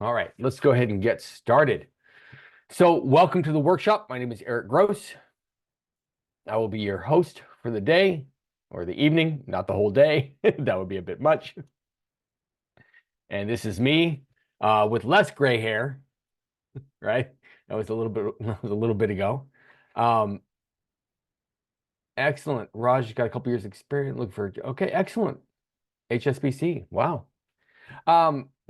All right, let's go ahead and get started. So, welcome to the workshop. My name is Erik Gross. I will be your host for the day or the evening, not the whole day. That would be a bit much. And this is me with less gray hair, right? That was a little bit that was a little bit ago. Excellent. Raj, you got a couple years experience. Look for okay, excellent. HSBC. Wow.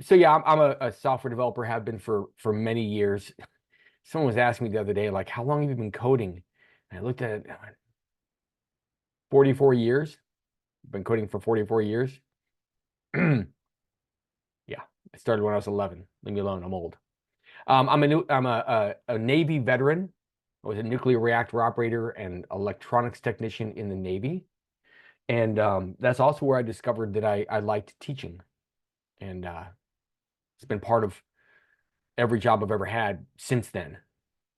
So yeah, I'm a software developer, have been for many years. Someone was asking me the other day, like, how long have you been coding? And I looked at it, 44 years. I've been coding for 44 years. Yeah, I started when I was 11. Leave me alone, I'm old. I'm a Navy veteran. I was a nuclear reactor operator and electronics technician in the Navy. And that's also where I discovered that I liked teaching. And it's been part of every job I've ever had since then,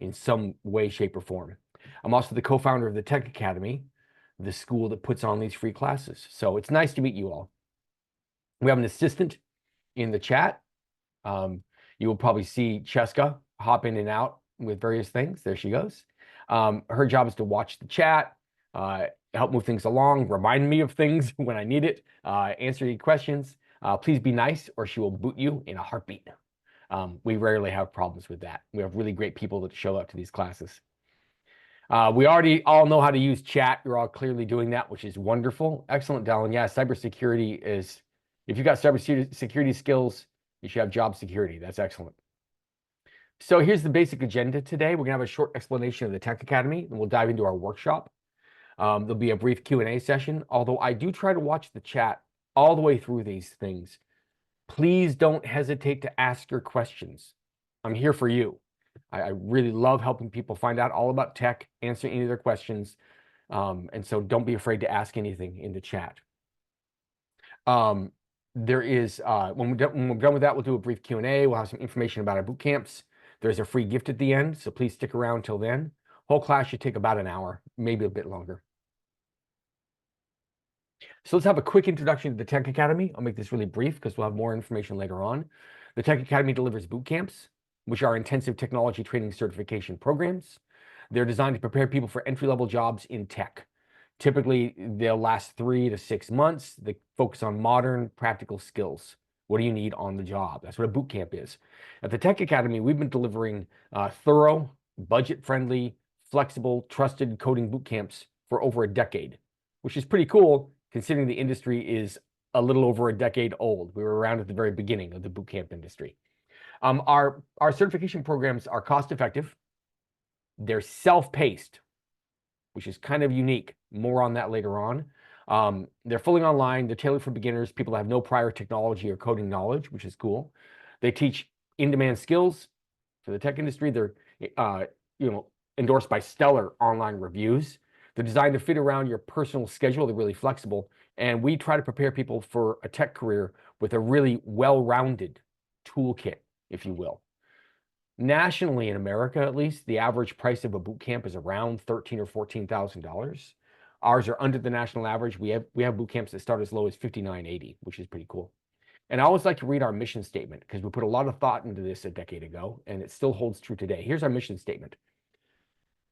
in some way, shape, or form. I'm also the co-founder of the Tech Academy, the school that puts on these free classes. So it's nice to meet you all. We have an assistant in the chat. You will probably see Cheska hop in and out with various things. There she goes. Her job is to watch the chat, help move things along, remind me of things when I need it, answer any questions. Please be nice or she will boot you in a heartbeat. We rarely have problems with that. We have really great people that show up to these classes. We already all know how to use chat. You're all clearly doing that, which is wonderful. Excellent, Dallin. Yeah, cybersecurity is, if you've got cybersecurity skills, you should have job security. That's excellent. So here's the basic agenda today. We're going to have a short explanation of the Tech Academy, and we'll dive into our workshop. There'll be a brief Q&A session, although I do try to watch the chat all the way through these things. Please don't hesitate to ask your questions. I'm here for you. I really love helping people find out all about tech, answer any of their questions. And so don't be afraid to ask anything in the chat. There is, when we're done with that, we'll do a brief Q&A. We'll have some information about our boot camps. There's a free gift at the end, so please stick around till then. Whole class should take about an hour, maybe a bit longer. So let's have a quick introduction to the Tech Academy. I'll make this really brief because we'll have more information later on. The Tech Academy delivers boot camps, which are intensive technology training certification programs. They're designed to prepare people for entry-level jobs in tech. Typically, they'll last 3 to 6 months. They focus on modern, practical skills. What do you need on the job? That's what a boot camp is. At the Tech Academy, we've been delivering thorough, budget-friendly, flexible, trusted coding boot camps for over a decade, which is pretty cool considering the industry is a little over a decade old. We were around at the very beginning of the boot camp industry. Our certification programs are cost-effective. They're self-paced, which is kind of unique. More on that later on. They're fully online. They're tailored for beginners, people that have no prior technology or coding knowledge, which is cool. They teach in-demand skills for the tech industry. They're endorsed by stellar online reviews. They're designed to fit around your personal schedule. They're really flexible. And we try to prepare people for a tech career with a really well-rounded toolkit, if you will. Nationally, in America at least, the average price of a boot camp is around $13,000 or $14,000. Ours are under the national average. We have boot camps that start as low as $59.80, which is pretty cool. And I always like to read our mission statement because we put a lot of thought into this a decade ago, and it still holds true today. Here's our mission statement: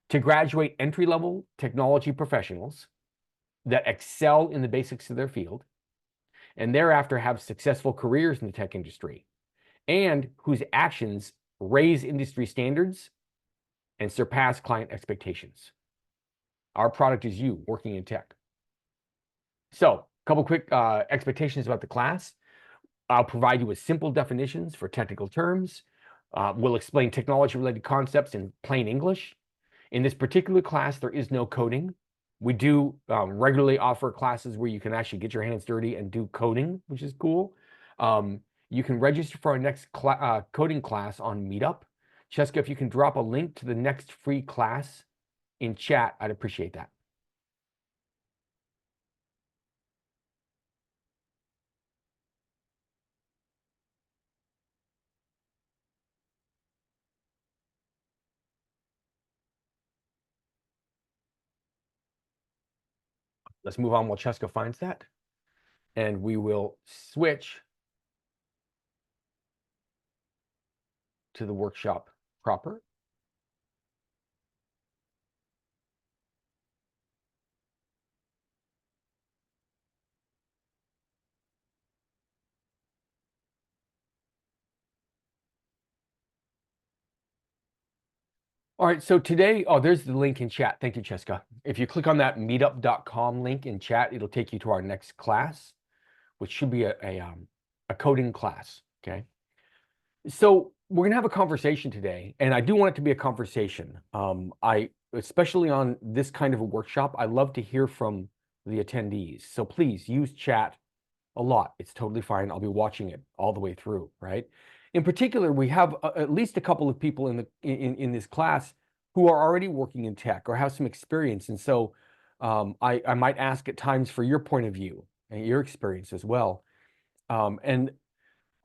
to graduate entry-level technology professionals that excel in the basics of their field and thereafter have successful careers in the tech industry, and whose actions raise industry standards and surpass client expectations. Our product is you working in tech. So, a couple quick expectations about the class. I'll provide you with simple definitions for technical terms. We'll explain technology-related concepts in plain English. In this particular class, there is no coding. We do regularly offer classes where you can actually get your hands dirty and do coding, which is cool. You can register for our next coding class on Meetup. Cheska, if you can drop a link to the next free class in chat, I'd appreciate that. Let's move on while Cheska finds that. And we will switch to the workshop proper. All right, so today, oh, there's the link in chat. Thank you, Cheska. If you click on that meetup.com link in chat, it'll take you to our next class, which should be a coding class, okay? So we're gonna have a conversation today, and I do want it to be a conversation. Especially on this kind of a workshop, I love to hear from the attendees. So please use chat a lot. It's totally fine. I'll be watching it all the way through, right? In particular, we have at least a couple of people in this class who are already working in tech or have some experience, and so I might ask at times for your point of view and your experience as well. And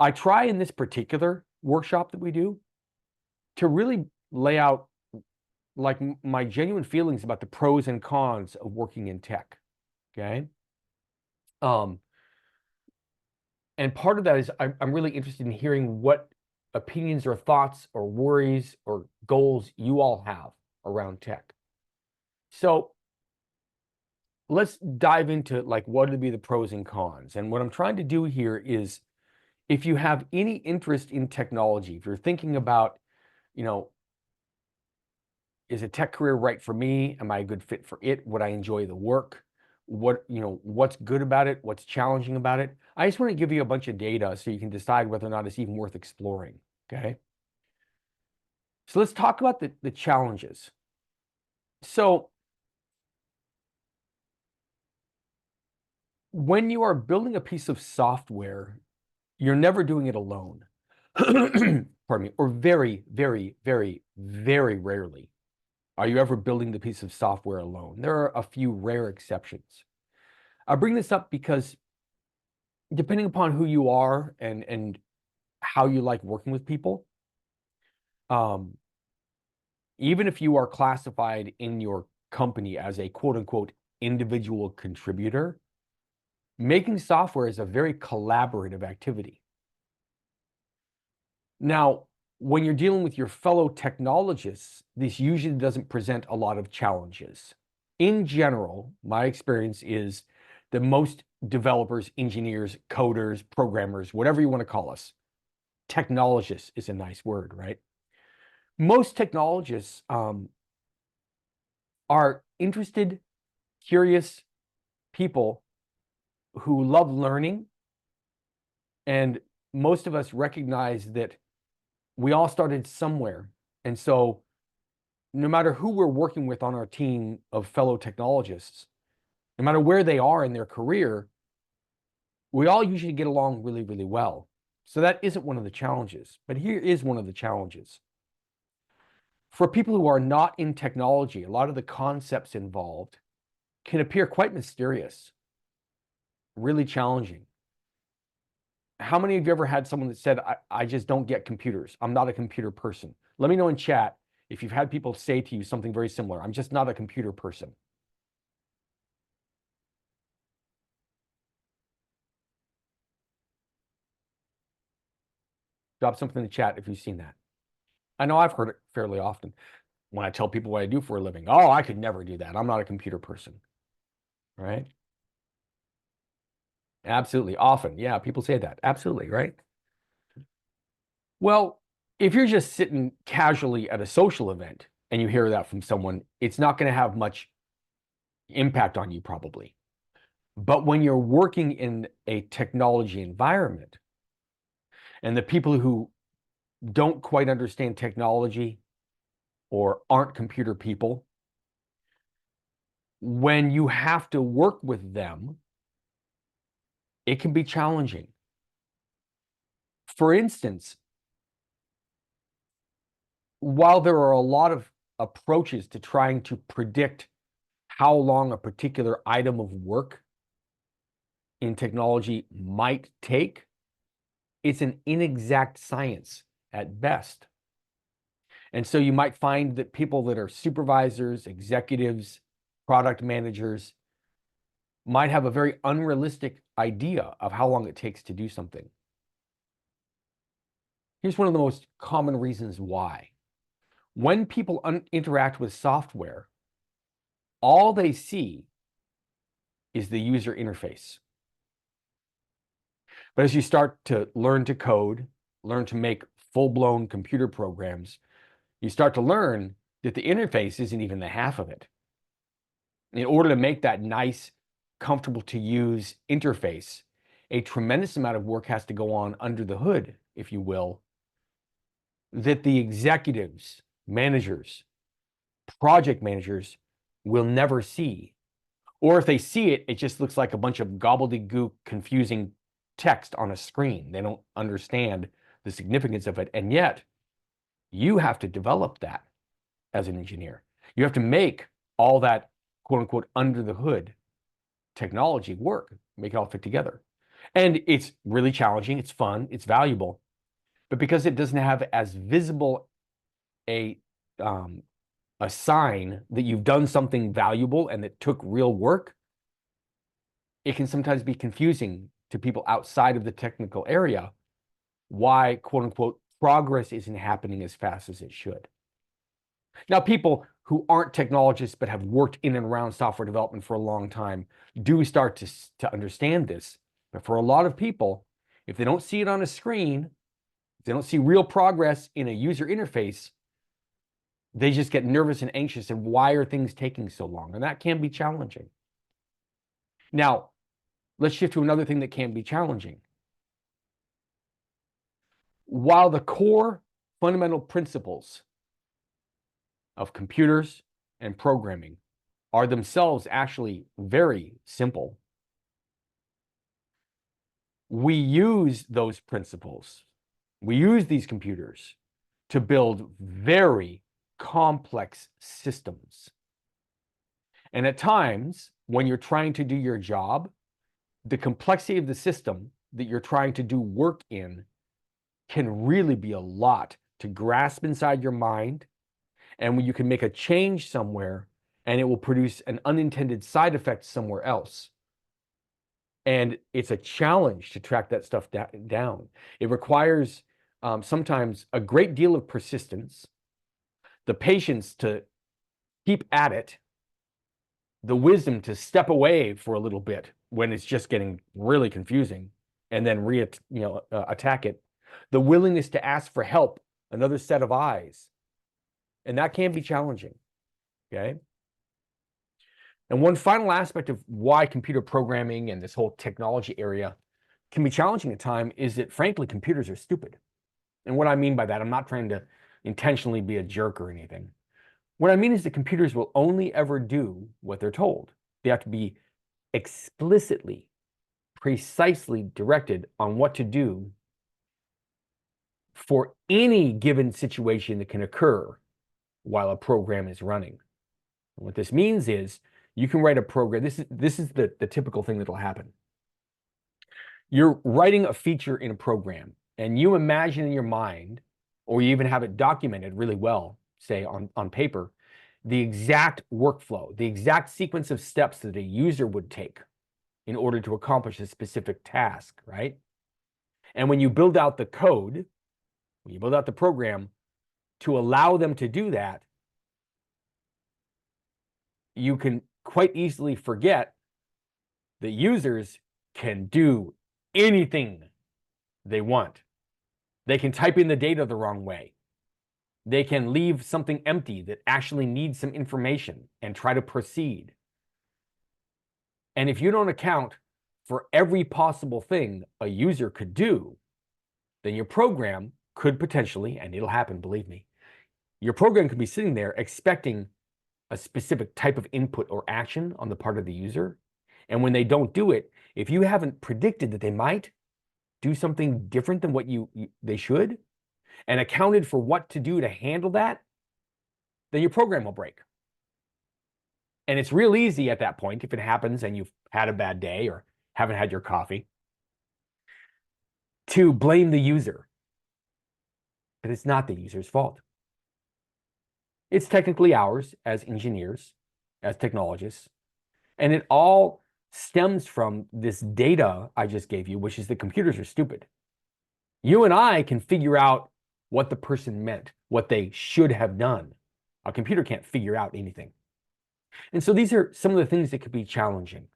I try in this particular workshop that we do to really lay out like my genuine feelings about the pros and cons of working in tech. Okay. And part of that is I'm really interested in hearing what opinions or thoughts or worries or goals you all have around tech. So let's dive into like what would be the pros and cons. And what I'm trying to do here is, if you have any interest in technology, if you're thinking about, you know, is a tech career right for me? Am I a good fit for it? Would I enjoy the work? What's good about it? What's challenging about it? I just want to give you a bunch of data so you can decide whether or not it's even worth exploring, okay? So let's talk about the challenges. So when you are building a piece of software, you're never doing it alone. Pardon me, or very, very, very, very rarely are you ever building the piece of software alone. There are a few rare exceptions. I bring this up because depending upon who you are and how you like working with people, even if you are classified in your company as a quote unquote individual contributor, making software is a very collaborative activity. Now, when you're dealing with your fellow technologists, this usually doesn't present a lot of challenges. In general, my experience is that most developers, engineers, coders, programmers, whatever you want to call us, technologists is a nice word, right? Most technologists are interested, curious people who love learning. And most of us recognize that we all started somewhere. And so no matter who we're working with on our team of fellow technologists, no matter where they are in their career, we all usually get along really, really well. So that isn't one of the challenges, but here is one of the challenges. For people who are not in technology, a lot of the concepts involved can appear quite mysterious, really challenging. How many of you ever had someone that said, I just don't get computers. I'm not a computer person. Let me know in chat if you've had people say to you something very similar. I'm just not a computer person. Drop something in the chat if you've seen that. I know I've heard it fairly often when I tell people what I do for a living. Oh, I could never do that. I'm not a computer person, right? Absolutely. Often. Yeah, people say that. Absolutely, right? Well, if you're just sitting casually at a social event and you hear that from someone, it's not going to have much impact on you probably. But when you're working in a technology environment and the people who don't quite understand technology or aren't computer people, when you have to work with them, it can be challenging. For instance, while there are a lot of approaches to trying to predict how long a particular item of work in technology might take, it's an inexact science at best. And so you might find that people that are supervisors, executives, product managers might have a very unrealistic idea of how long it takes to do something. Here's one of the most common reasons why. When people interact with software, all they see is the user interface. But as you start to learn to code, learn to make full-blown computer programs, you start to learn that the interface isn't even the half of it. In order to make that nice, comfortable to use interface, a tremendous amount of work has to go on under the hood, if you will, that the executives, managers, project managers will never see. Or if they see it, it just looks like a bunch of gobbledygook, confusing text on a screen. They don't understand the significance of it. And yet, you have to develop that as an engineer. You have to make all that, quote unquote, under the hood technology work, make it all fit together. And it's really challenging, it's fun, it's valuable. But because it doesn't have as visible a sign that you've done something valuable and that took real work, it can sometimes be confusing to people outside of the technical area why, quote unquote, progress isn't happening as fast as it should. Now, people who aren't technologists but have worked in and around software development for a long time do start to understand this. But for a lot of people, if they don't see it on a screen, if they don't see real progress in a user interface, they just get nervous and anxious. And why are things taking so long? And that can be challenging. Now, let's shift to another thing that can be challenging. While the core fundamental principles of computers and programming are themselves actually very simple, we use those principles, we use these computers to build very complex systems. And at times, when you're trying to do your job, the complexity of the system that you're trying to do work in can really be a lot to grasp inside your mind. And when you can make a change somewhere and it will produce an unintended side effect somewhere else. And it's a challenge to track that stuff down. It requires sometimes a great deal of persistence, the patience to keep at it, the wisdom to step away for a little bit when it's just getting really confusing, and then attack it, the willingness to ask for help, another set of eyes, and that can be challenging. Okay. And one final aspect of why computer programming and this whole technology area can be challenging at times is that, frankly, computers are stupid. And what I mean by that, I'm not trying to intentionally be a jerk or anything. What I mean is that computers will only ever do what they're told. They have to be explicitly, precisely directed on what to do for any given situation that can occur while a program is running. And what this means is you can write a program. This is the typical thing that'll happen. You're writing a feature in a program, and you imagine in your mind, or you even have it documented really well, say on paper, the exact workflow, the exact sequence of steps that a user would take in order to accomplish a specific task, right? And when you build out the code, when you build out the program to allow them to do that, you can quite easily forget that users can do anything they want. They can type in the data the wrong way. They can leave something empty that actually needs some information and try to proceed. And if you don't account for every possible thing a user could do, then your program could potentially, and it'll happen, believe me, your program could be sitting there expecting a specific type of input or action on the part of the user. And when they don't do it, if you haven't predicted that they might do something different than what they should, and accounted for what to do to handle that, then your program will break. And it's real easy at that point, if it happens and you've had a bad day or haven't had your coffee, to blame the user. But it's not the user's fault. It's technically ours as engineers, as technologists, and it all stems from this data I just gave you, which is that computers are stupid. You and I can figure out what the person meant, what they should have done. A computer can't figure out anything. And so these are some of the things that could be challenging,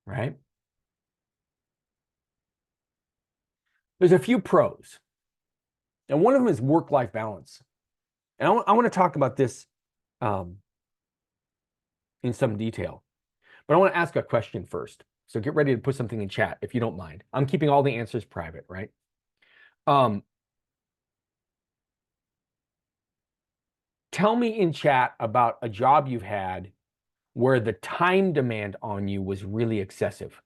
right? There's a few pros, and one of them is work-life balance. And I want to talk about this in some detail, but I want to ask a question first. So get ready to put something in chat if you don't mind. I'm keeping all the answers private, right? Tell me in chat about a job you've had where the time demand on you was really excessive.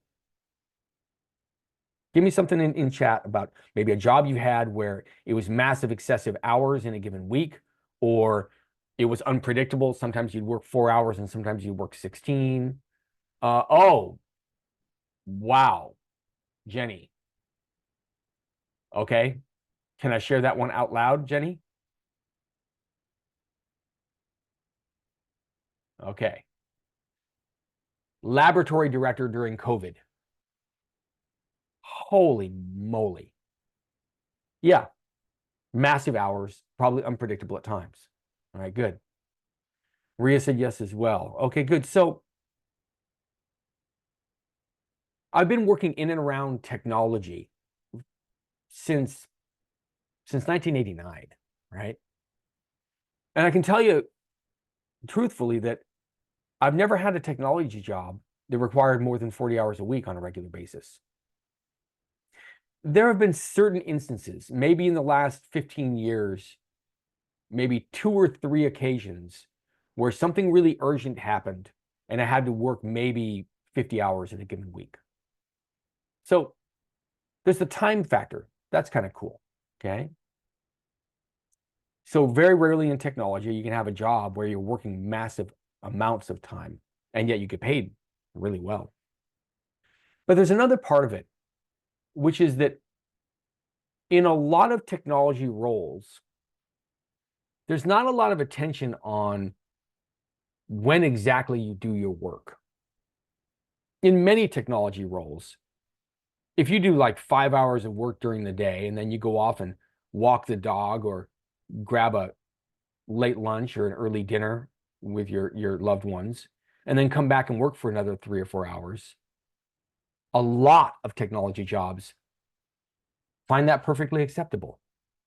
Give me something in chat about maybe a job you had where it was massive excessive hours in a given week, or it was unpredictable. Sometimes you'd work 4 hours and sometimes you'd work 16. Oh, wow, Jenny. Okay. Can I share that one out loud, Jenny? Okay. Laboratory director during COVID. Holy moly. Yeah. Massive hours, probably unpredictable at times. All right, good. Ria said yes as well. Okay, good. So I've been working in and around technology since 1989, right? And I can tell you truthfully that I've never had a technology job that required more than 40 hours a week on a regular basis. There have been certain instances, maybe in the last 15 years, maybe 2 or 3 occasions where something really urgent happened and I had to work maybe 50 hours in a given week. So there's the time factor. That's kind of cool. Okay. So very rarely in technology, you can have a job where you're working massive amounts of time and yet you get paid really well. But there's another part of it, which is that in a lot of technology roles, there's not a lot of attention on when exactly you do your work. In many technology roles, if you do like 5 hours of work during the day and then you go off and walk the dog or grab a late lunch or an early dinner with your loved ones, and then come back and work for another 3 or 4 hours, a lot of technology jobs find that perfectly acceptable.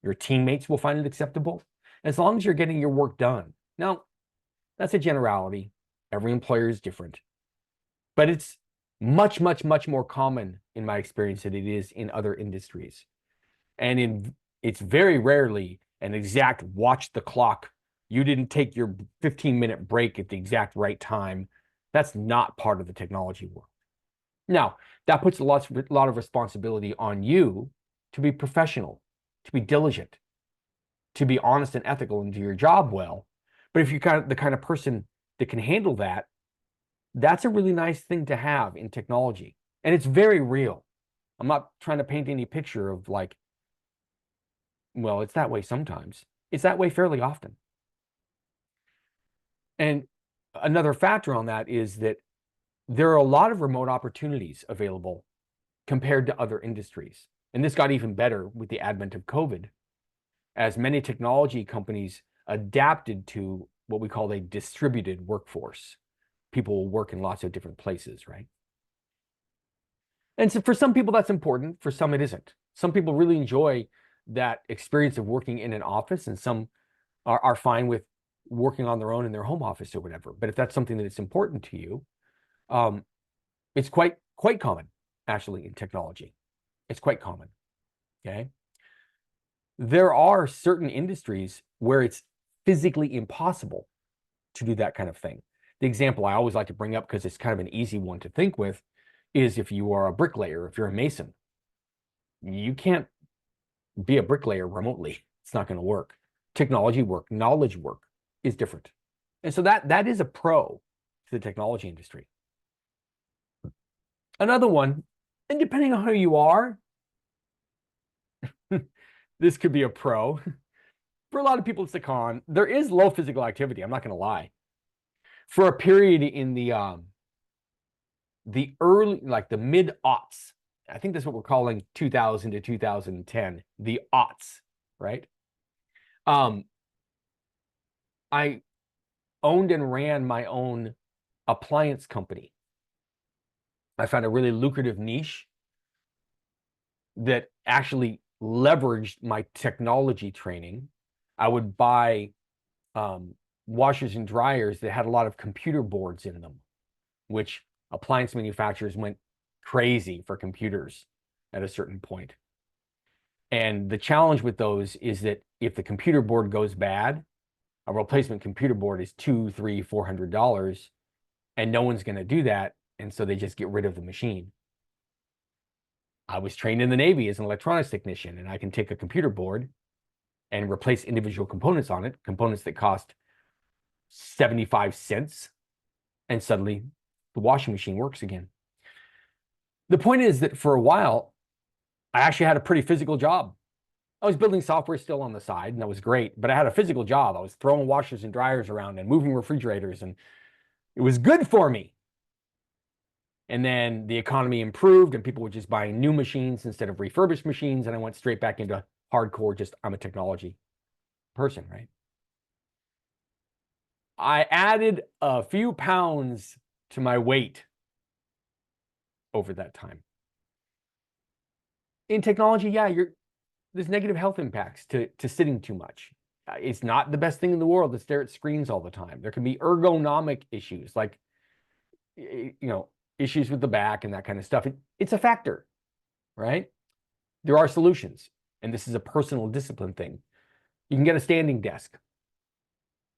Your teammates will find it acceptable as long as you're getting your work done. Now, that's a generality. Every employer is different, but it's much, much, much more common in my experience than it is in other industries. And it's very rarely an exact watch the clock. You didn't take your 15-minute break at the exact right time. That's not part of the technology world. Now, that puts a lot of responsibility on you to be professional, to be diligent, to be honest and ethical and do your job well. But if you're the kind of person that can handle that, that's a really nice thing to have in technology. And it's very real. I'm not trying to paint any picture of like, well, it's that way sometimes. It's that way fairly often. And another factor on that is that there are a lot of remote opportunities available compared to other industries. And this got even better with the advent of COVID, as many technology companies adapted to what we call a distributed workforce. People will work in lots of different places, right? And so for some people, that's important. For some, it isn't. Some people really enjoy that experience of working in an office, and some are fine with working on their own in their home office or whatever. But if that's something that is important to you, it's quite common, actually, in technology. It's quite common, okay? There are certain industries where it's physically impossible to do that kind of thing. The example I always like to bring up, because it's kind of an easy one to think with, is if you are a bricklayer, if you're a mason, you can't be a bricklayer remotely. It's not going to work. Technology work, knowledge work is different. And so that is a pro to the technology industry. Another one, and depending on who you are, this could be a pro. For a lot of people, it's a con. There is low physical activity. I'm not going to lie. For a period in the early, like the mid-aughts, I think that's what we're calling 2000 to 2010, the aughts, right? Um, I owned and ran my own appliance company. I found a really lucrative niche that actually leveraged my technology training. I would buy washers and dryers that had a lot of computer boards in them, which appliance manufacturers went crazy for computers at a certain point. And the challenge with those is that if the computer board goes bad, a replacement computer board is $200, $300, $400, and no one's going to do that. And so they just get rid of the machine. I was trained in the Navy as an electronics technician, and I can take a computer board and replace individual components on it, components that cost 75 cents, and suddenly the washing machine works again. The point is that for a while, I actually had a pretty physical job. I was building software still on the side, and that was great, but I had a physical job. I was throwing washers and dryers around and moving refrigerators, and it was good for me. And then the economy improved, and people were just buying new machines instead of refurbished machines, and I went straight back into hardcore, just I'm a technology person, right? I added a few pounds to my weight over that time. In technology, yeah, there's negative health impacts to sitting too much. It's not the best thing in the world to stare at screens all the time. There can be ergonomic issues, like, issues with the back and that kind of stuff. It's a factor, right? There are solutions, and this is a personal discipline thing. You can get a standing desk.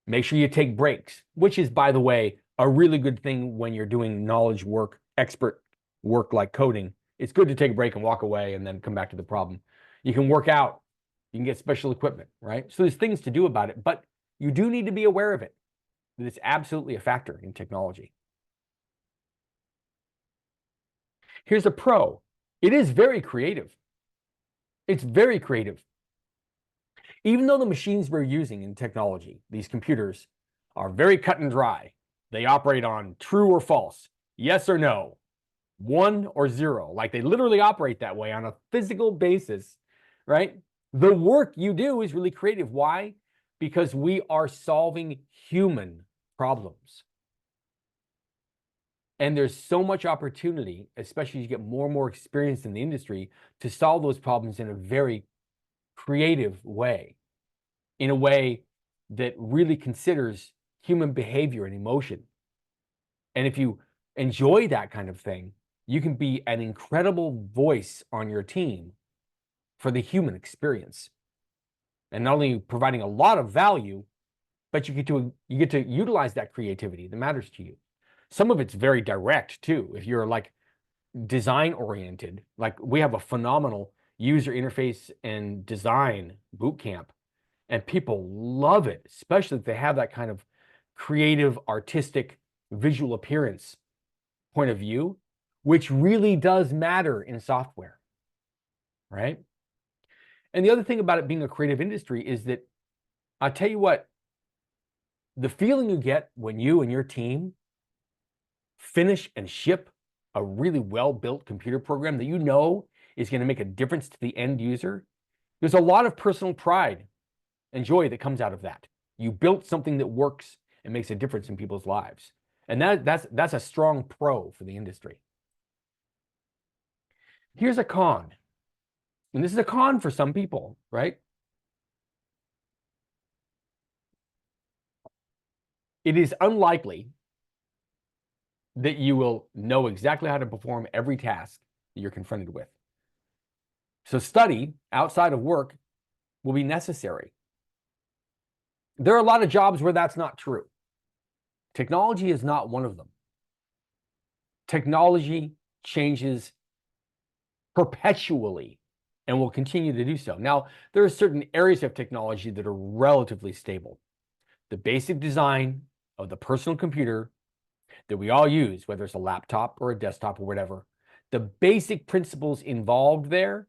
Make sure you take breaks, which is, by the way, a really good thing when you're doing knowledge work, expert work like coding. It's good to take a break and walk away and then come back to the problem. You can work out. You can get special equipment, right? So there's things to do about it, but you do need to be aware of it. That it's absolutely a factor in technology. Here's a pro. It is very creative. It's very creative. Even though the machines we're using in technology, these computers, are very cut and dry, they operate on true or false, yes or no, 1 or 0. Like, they literally operate that way on a physical basis, right? The work you do is really creative. Why? Because we are solving human problems. And there's so much opportunity, especially as you get more and more experience in the industry, to solve those problems in a very creative way, in a way that really considers human behavior and emotion. And if you enjoy that kind of thing, you can be an incredible voice on your team for the human experience. And not only providing a lot of value, but you get to utilize that creativity that matters to you. Some of it's very direct too. If you're like design oriented, like we have a phenomenal user interface and design boot camp, and people love it, especially if they have that kind of creative, artistic, visual appearance point of view, which really does matter in software, right? And the other thing about it being a creative industry is that, I'll tell you what, the feeling you get when you and your team finish and ship a really well-built computer program that you know is going to make a difference to the end user, there's a lot of personal pride and joy that comes out of that. You built something that works and makes a difference in people's lives. And that's a strong pro for the industry. Here's a con. And this is a con for some people, right? It is unlikely that you will know exactly how to perform every task that you're confronted with. So study outside of work will be necessary. There are a lot of jobs where that's not true. Technology is not one of them. Technology changes perpetually and will continue to do so. Now, there are certain areas of technology that are relatively stable. The basic design of the personal computer that we all use, whether it's a laptop or a desktop or whatever, the basic principles involved there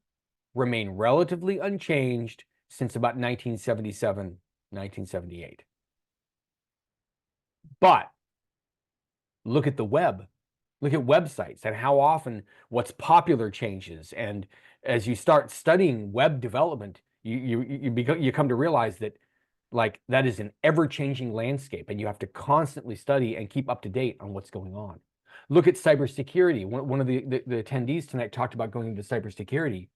remain relatively unchanged since about 1977, 1978. But look at the web. Look at websites and how often what's popular changes. And as you start studying web development, you come to realize that like that is an ever-changing landscape, and you have to constantly study and keep up to date on what's going on. Look at cybersecurity. One of the attendees tonight talked about going into cybersecurity.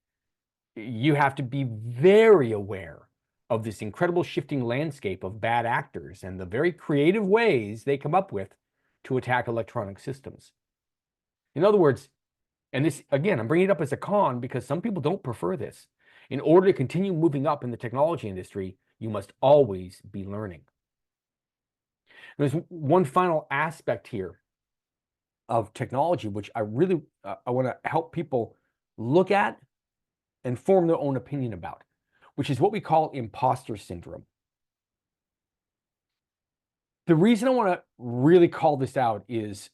You have to be very aware of this incredible shifting landscape of bad actors and the very creative ways they come up with to attack electronic systems. In other words, and this, again, I'm bringing it up as a con because some people don't prefer this. In order to continue moving up in the technology industry, you must always be learning. There's one final aspect here of technology, which I really I want to help people look at and form their own opinion about, which is what we call imposter syndrome. The reason I want to really call this out is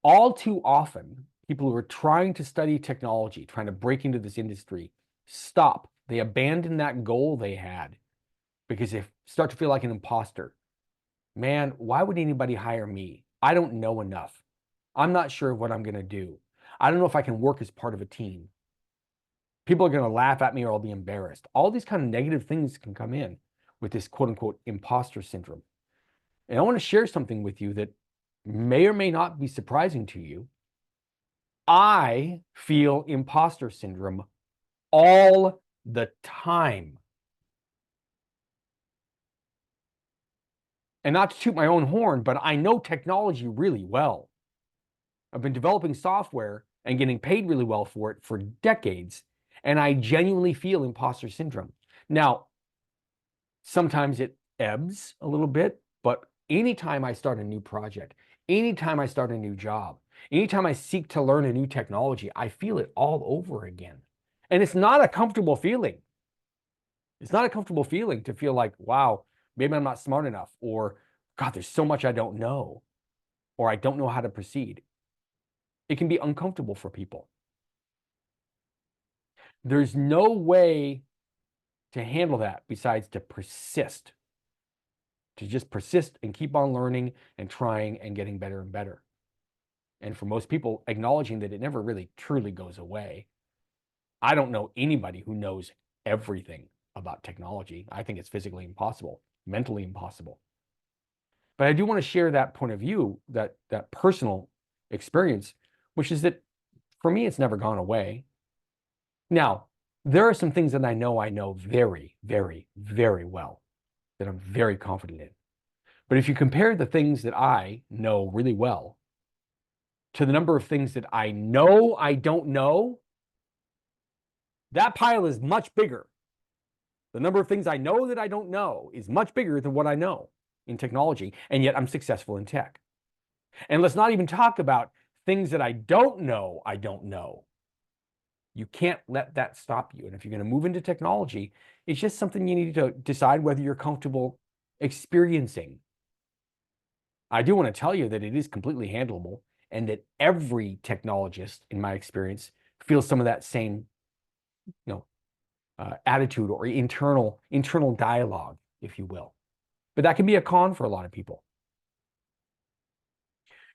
all too often, people who are trying to study technology, trying to break into this industry, stop. They abandon that goal they had because they start to feel like an imposter. Man, why would anybody hire me? I don't know enough. I'm not sure what I'm going to do. I don't know if I can work as part of a team. People are going to laugh at me or I'll be embarrassed. All these kind of negative things can come in with this quote unquote imposter syndrome. And I want to share something with you that may or may not be surprising to you. I feel imposter syndrome all the time. And not to toot my own horn, but I know technology really well. I've been developing software and getting paid really well for it for decades, and I genuinely feel imposter syndrome. Now, sometimes it ebbs a little bit, but anytime I start a new project, anytime I start a new job, anytime I seek to learn a new technology, I feel it all over again. And it's not a comfortable feeling. It's not a comfortable feeling to feel like, wow, maybe I'm not smart enough, or God, there's so much I don't know, or I don't know how to proceed. It can be uncomfortable for people. There's no way to handle that besides to persist, to just persist and keep on learning and trying and getting better and better. And for most people, acknowledging that it never really truly goes away. I don't know anybody who knows everything about technology. I think it's physically impossible, mentally impossible. But I do want to share that point of view, that personal experience, which is that for me, it's never gone away. Now, there are some things that I know very, very, very well, that I'm very confident in. But if you compare the things that I know really well to the number of things that I know I don't know, that pile is much bigger. The number of things I know that I don't know is much bigger than what I know in technology, and yet I'm successful in tech. And let's not even talk about things that I don't know I don't know. You can't let that stop you. And if you're going to move into technology, it's just something you need to decide whether you're comfortable experiencing. I do want to tell you that it is completely handleable, and that every technologist, in my experience, feels some of that same, attitude or internal dialogue, if you will. But that can be a con for a lot of people.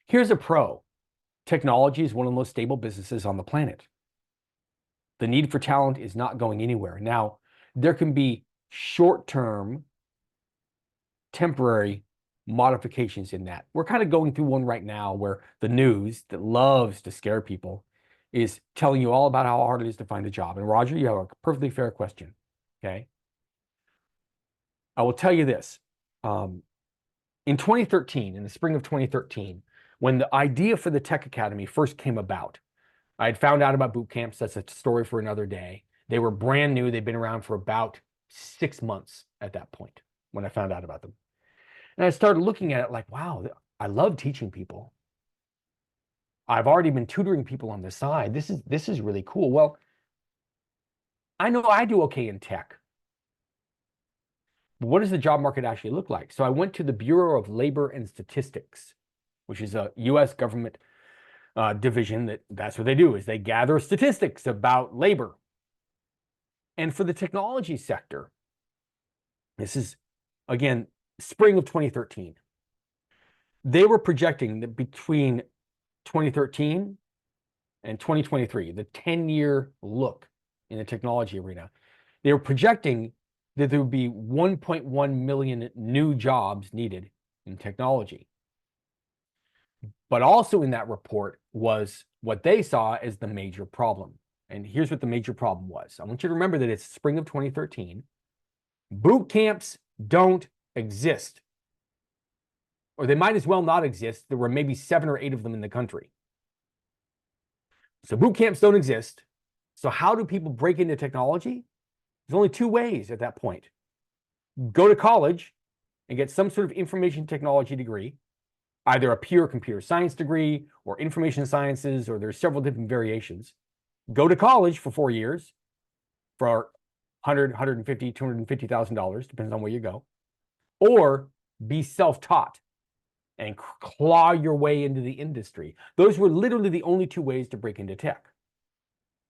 Here's a pro. Technology is one of the most stable businesses on the planet. The need for talent is not going anywhere. Now, there can be short-term, temporary modifications in that. We're kind of going through one right now where the news that loves to scare people is telling you all about how hard it is to find a job. And Roger, you have a perfectly fair question, okay? I will tell you this. In 2013, in the spring of 2013, when the idea for the Tech Academy first came about, I had found out about boot camps. That's a story for another day. They were brand new. They'd been around for about 6 months at that point when I found out about them. And I started looking at it like, wow, I love teaching people. I've already been tutoring people on the side. This is really cool. Well, I know I do okay in tech. But what does the job market actually look like? So I went to the Bureau of Labor and Statistics, which is a U.S. government division. That's what they do, is they gather statistics about labor. And for the technology sector, this is, again, spring of 2013, they were projecting that between 2013, and 2023, the 10-year look in the technology arena, they were projecting that there would be 1.1 million new jobs needed in technology. But also in that report was what they saw as the major problem. And here's what the major problem was. I want you to remember that it's spring of 2013. Boot camps don't exist, or they might as well not exist. There were maybe 7 or 8 of them in the country. So boot camps don't exist. So how do people break into technology? There's only 2 ways at that point. Go to college and get some sort of information technology degree, either a pure computer science degree or information sciences, or there's several different variations. Go to college for 4 years for $100, $150, $250,000, depends on where you go, or be self-taught and claw your way into the industry. Those were literally the only 2 ways to break into tech.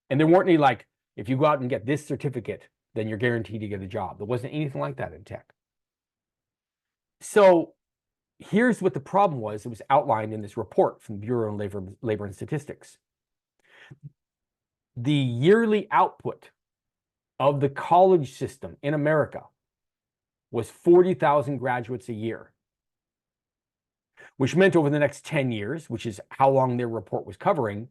And there weren't any like, if you go out and get this certificate, then you're guaranteed to get a job. There wasn't anything like that in tech. So here's what the problem was. It was outlined in this report from the Bureau of Labor and Statistics. The yearly output of the college system in America was 40,000 graduates a year, which meant over the next 10 years, which is how long their report was covering,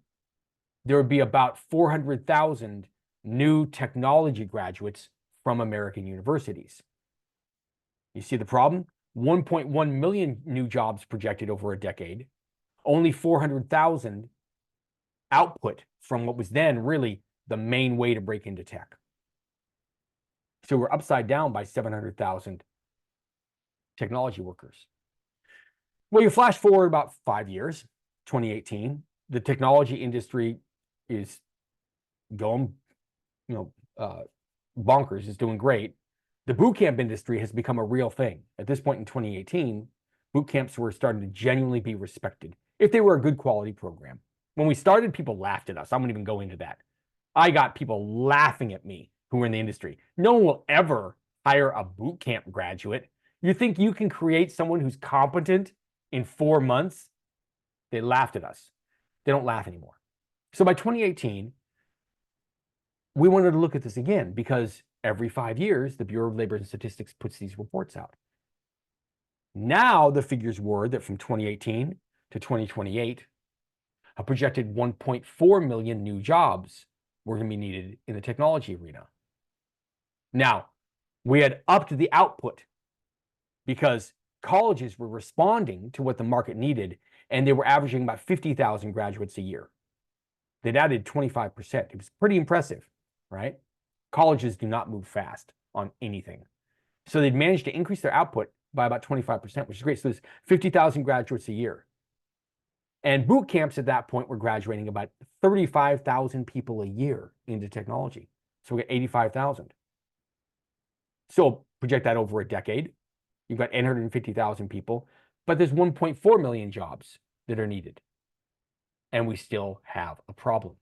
there would be about 400,000 new technology graduates from American universities. You see the problem? 1.1 million new jobs projected over a decade, only 400,000 output from what was then really the main way to break into tech. So we're upside down by 700,000 technology workers. Well, you flash forward about 5 years, 2018, the technology industry is going, bonkers, is doing great. The bootcamp industry has become a real thing. At this point in 2018, boot camps were starting to genuinely be respected if they were a good quality program. When we started, people laughed at us. I won't even go into that. I got people laughing at me who were in the industry. No one will ever hire a boot camp graduate. You think you can create someone who's competent in 4 months? They laughed at us. They don't laugh anymore. So by 2018, we wanted to look at this again because every 5 years, the Bureau of Labor and Statistics puts these reports out. Now the figures were that from 2018 to 2028, a projected 1.4 million new jobs were going to be needed in the technology arena. Now, we had upped the output because colleges were responding to what the market needed, and they were averaging about 50,000 graduates a year. They'd added 25%. It was pretty impressive, right? Colleges do not move fast on anything. So they'd managed to increase their output by about 25%, which is great. So there's 50,000 graduates a year. And boot camps at that point were graduating about 35,000 people a year into technology. So we got 85,000. So project that over a decade. You've got 850,000 people, but there's 1.4 million jobs that are needed. And we still have a problem.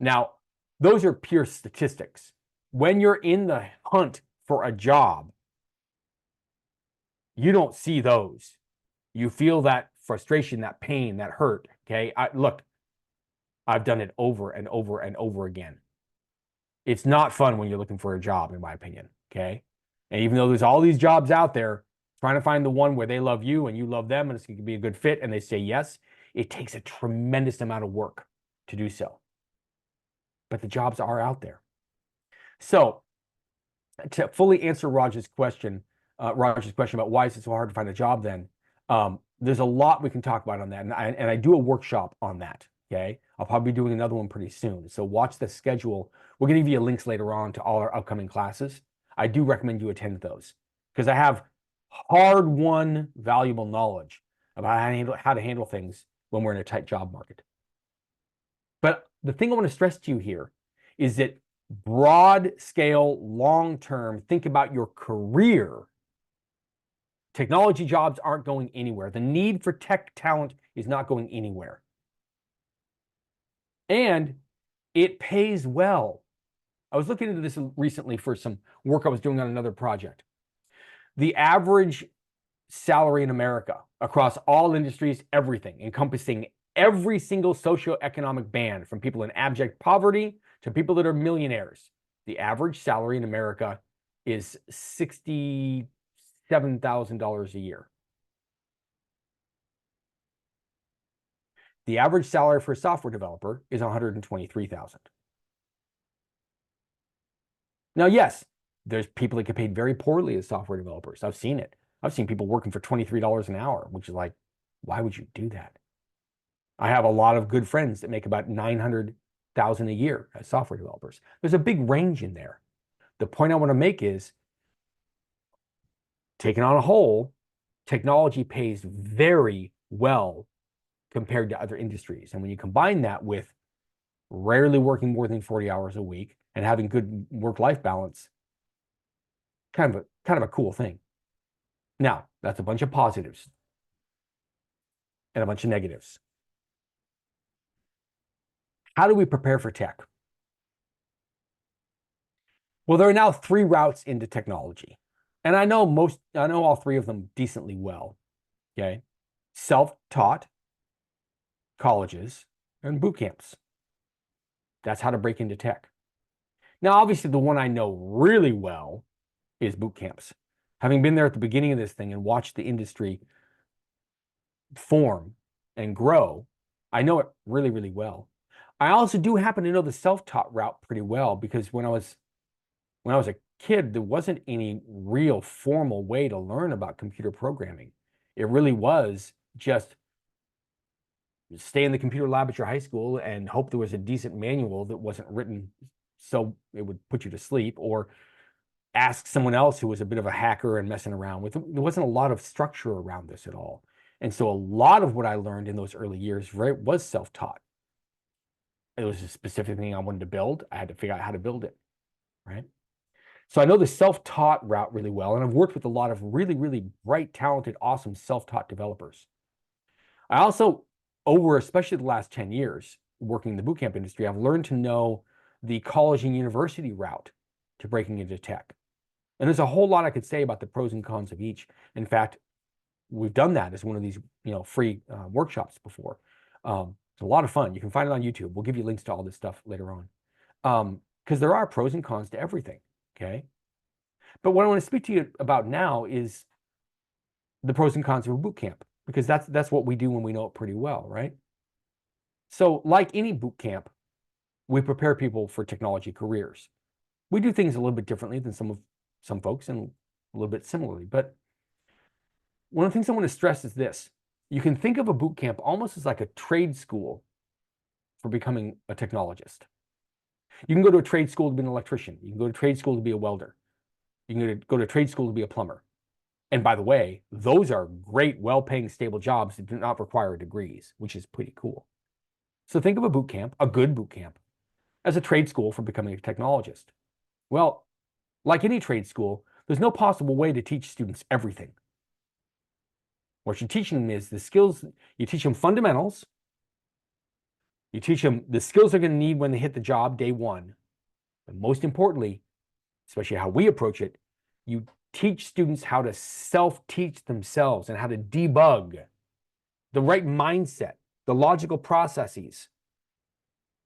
Now, those are pure statistics. When you're in the hunt for a job, you don't see those. You feel that frustration, that pain, that hurt, okay? Look, I've done it over and over and over again. It's not fun when you're looking for a job, in my opinion, okay? And even though there's all these jobs out there, trying to find the one where they love you and you love them and it's going to be a good fit and they say yes, it takes a tremendous amount of work to do so. But the jobs are out there. So to fully answer Raj's question about why is it so hard to find a job then, there's a lot we can talk about on that. And I do a workshop on that, okay? I'll probably be doing another one pretty soon. So watch the schedule. We're going to give you links later on to all our upcoming classes. I do recommend you attend those because I have hard-won valuable knowledge about how to handle things when we're in a tight job market. But the thing I want to stress to you here is that broad scale, long-term, think about your career. Technology jobs aren't going anywhere. The need for tech talent is not going anywhere. And it pays well. I was looking into this recently for some work I was doing on another project. The average salary in America across all industries, everything, encompassing every single socioeconomic band, from people in abject poverty to people that are millionaires. The average salary in America is $67,000 a year. The average salary for a software developer is $123,000. Now, yes, there's people that get paid very poorly as software developers. I've seen it. I've seen people working for $23 an hour, which is like, why would you do that? I have a lot of good friends that make about $900,000 a year as software developers. There's a big range in there. The point I want to make is, taken on a whole, technology pays very well compared to other industries. And when you combine that with rarely working more than 40 hours a week and having good work-life balance, kind of a cool thing. Now, that's a bunch of positives and a bunch of negatives. How do we prepare for tech? Well, there are now 3 routes into technology. And I know all 3 of them decently well. Okay. Self-taught, colleges, and boot camps. That's how to break into tech. Now, obviously, the one I know really well is boot camps. Having been there at the beginning of this thing and watched the industry form and grow, I know it really, really well. I also do happen to know the self-taught route pretty well, because when I was a kid, there wasn't any real formal way to learn about computer programming. It really was just stay in the computer lab at your high school and hope there was a decent manual that wasn't written so it would put you to sleep, or ask someone else who was a bit of a hacker and messing around with it. There wasn't a lot of structure around this at all. And so a lot of what I learned in those early years was self-taught. It was a specific thing I wanted to build. I had to figure out how to build it, right? So I know the self-taught route really well, and I've worked with a lot of really, really bright, talented, awesome self-taught developers. I also, over especially the last 10 years working in the bootcamp industry, I've learned to know the college and university route to breaking into tech. And there's a whole lot I could say about the pros and cons of each. In fact, we've done that as one of these, free workshops before. It's a lot of fun. You can find it on YouTube. We'll give you links to all this stuff later on, because there are pros and cons to everything. Okay. But what I want to speak to you about now is the pros and cons of a boot camp, because that's what we do when we know it pretty well, right? So, like any boot camp, we prepare people for technology careers. We do things a little bit differently than some folks, and a little bit similarly. But one of the things I want to stress is this: you can think of a boot camp almost as like a trade school for becoming a technologist. You can go to a trade school to be an electrician. You can go to trade school to be a welder. You can go to trade school to be a plumber. And by the way, those are great, well-paying, stable jobs that do not require degrees, which is pretty cool. So think of a boot camp, a good boot camp, as a trade school for becoming a technologist. Well, like any trade school, there's no possible way to teach students everything. What you're teaching them is the skills. You teach them fundamentals. You teach them the skills they're going to need when they hit the job day one. But most importantly, especially how we approach it, you teach students how to self-teach themselves and how to debug, the right mindset, the logical processes.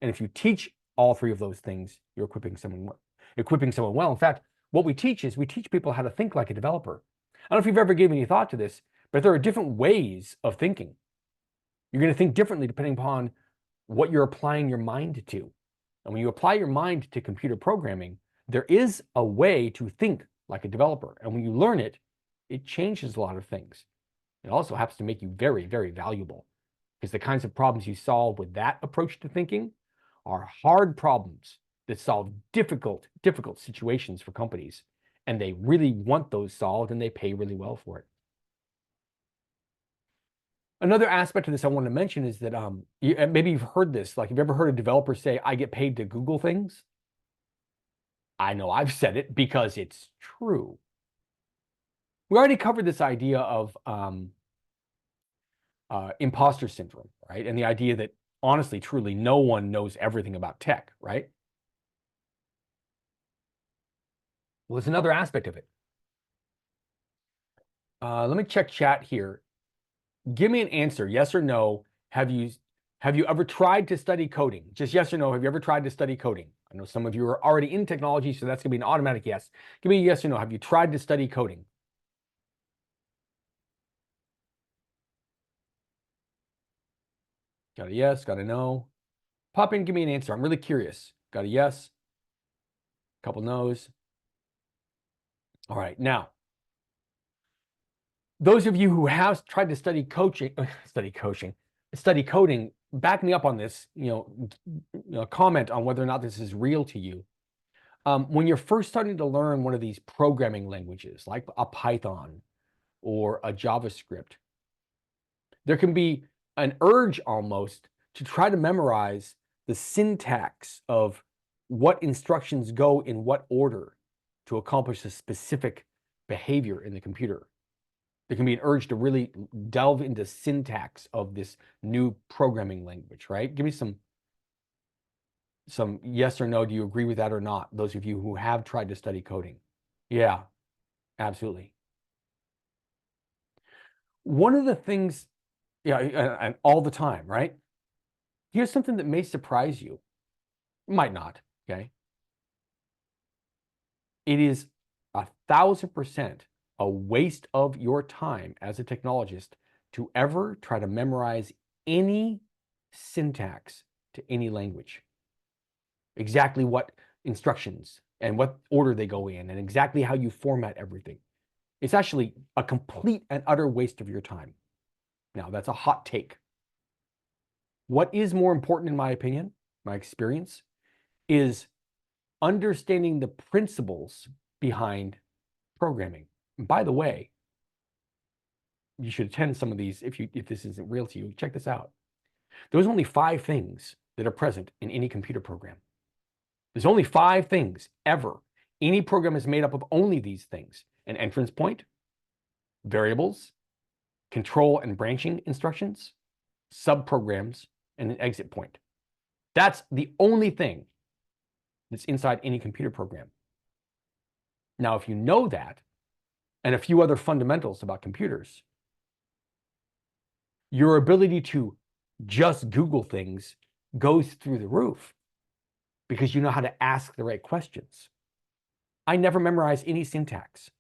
And if you teach all 3 of those things, you're equipping someone well. In fact, what we teach is we teach people how to think like a developer. I don't know if you've ever given any thought to this, but there are different ways of thinking. You're going to think differently depending upon what you're applying your mind to. And when you apply your mind to computer programming, there is a way to think like a developer. And when you learn it, it changes a lot of things. It also happens to make you very, very valuable, because the kinds of problems you solve with that approach to thinking are hard problems that solve difficult situations for companies. And they really want those solved, and they pay really well for it. Another aspect of this I want to mention is that maybe you've heard this. Like, have you ever heard a developer say, "I get paid to Google things"? I know I've said it because it's true. We already covered this idea of imposter syndrome, right? And the idea that, honestly, truly, no one knows everything about tech, right? Well, there's another aspect of it. Let me check chat here. Give me an answer, yes or no. Have you ever tried to study coding? Just yes or no. Have you ever tried to study coding? I know some of you are already in technology, so that's going to be an automatic yes. Give me a yes or no. Have you tried to study coding? Got a yes, got a no. Pop in, give me an answer. I'm really curious. Got a yes, a couple no's. All right, now, those of you who have tried to study coding, back me up on this. Comment on whether or not this is real to you. When you're first starting to learn one of these programming languages, like a Python or a JavaScript, there can be an urge almost to try to memorize the syntax of what instructions go in what order to accomplish a specific behavior in the computer. There can be an urge to really delve into syntax of this new programming language, right? Give me some yes or no. Do you agree with that or not? Those of you who have tried to study coding. Yeah, absolutely. One of the things, yeah, and all the time, right? Here's something that may surprise you. Might not, okay? It is 1,000% a waste of your time as a technologist to ever try to memorize any syntax to any language. Exactly what instructions and what order they go in and exactly how you format everything. It's actually a complete and utter waste of your time. Now, that's a hot take. What is more important, in my opinion, my experience, is understanding the principles behind programming. And by the way, you should attend some of these if this isn't real to you. Check this out. There's only 5 things that are present in any computer program. There's only 5 things ever. Any program is made up of only these things: an entrance point, variables, control and branching instructions, subprograms, and an exit point. That's the only thing that's inside any computer program. Now, if you know that, and a few other fundamentals about computers, your ability to just Google things goes through the roof because you know how to ask the right questions. I never memorize any syntax.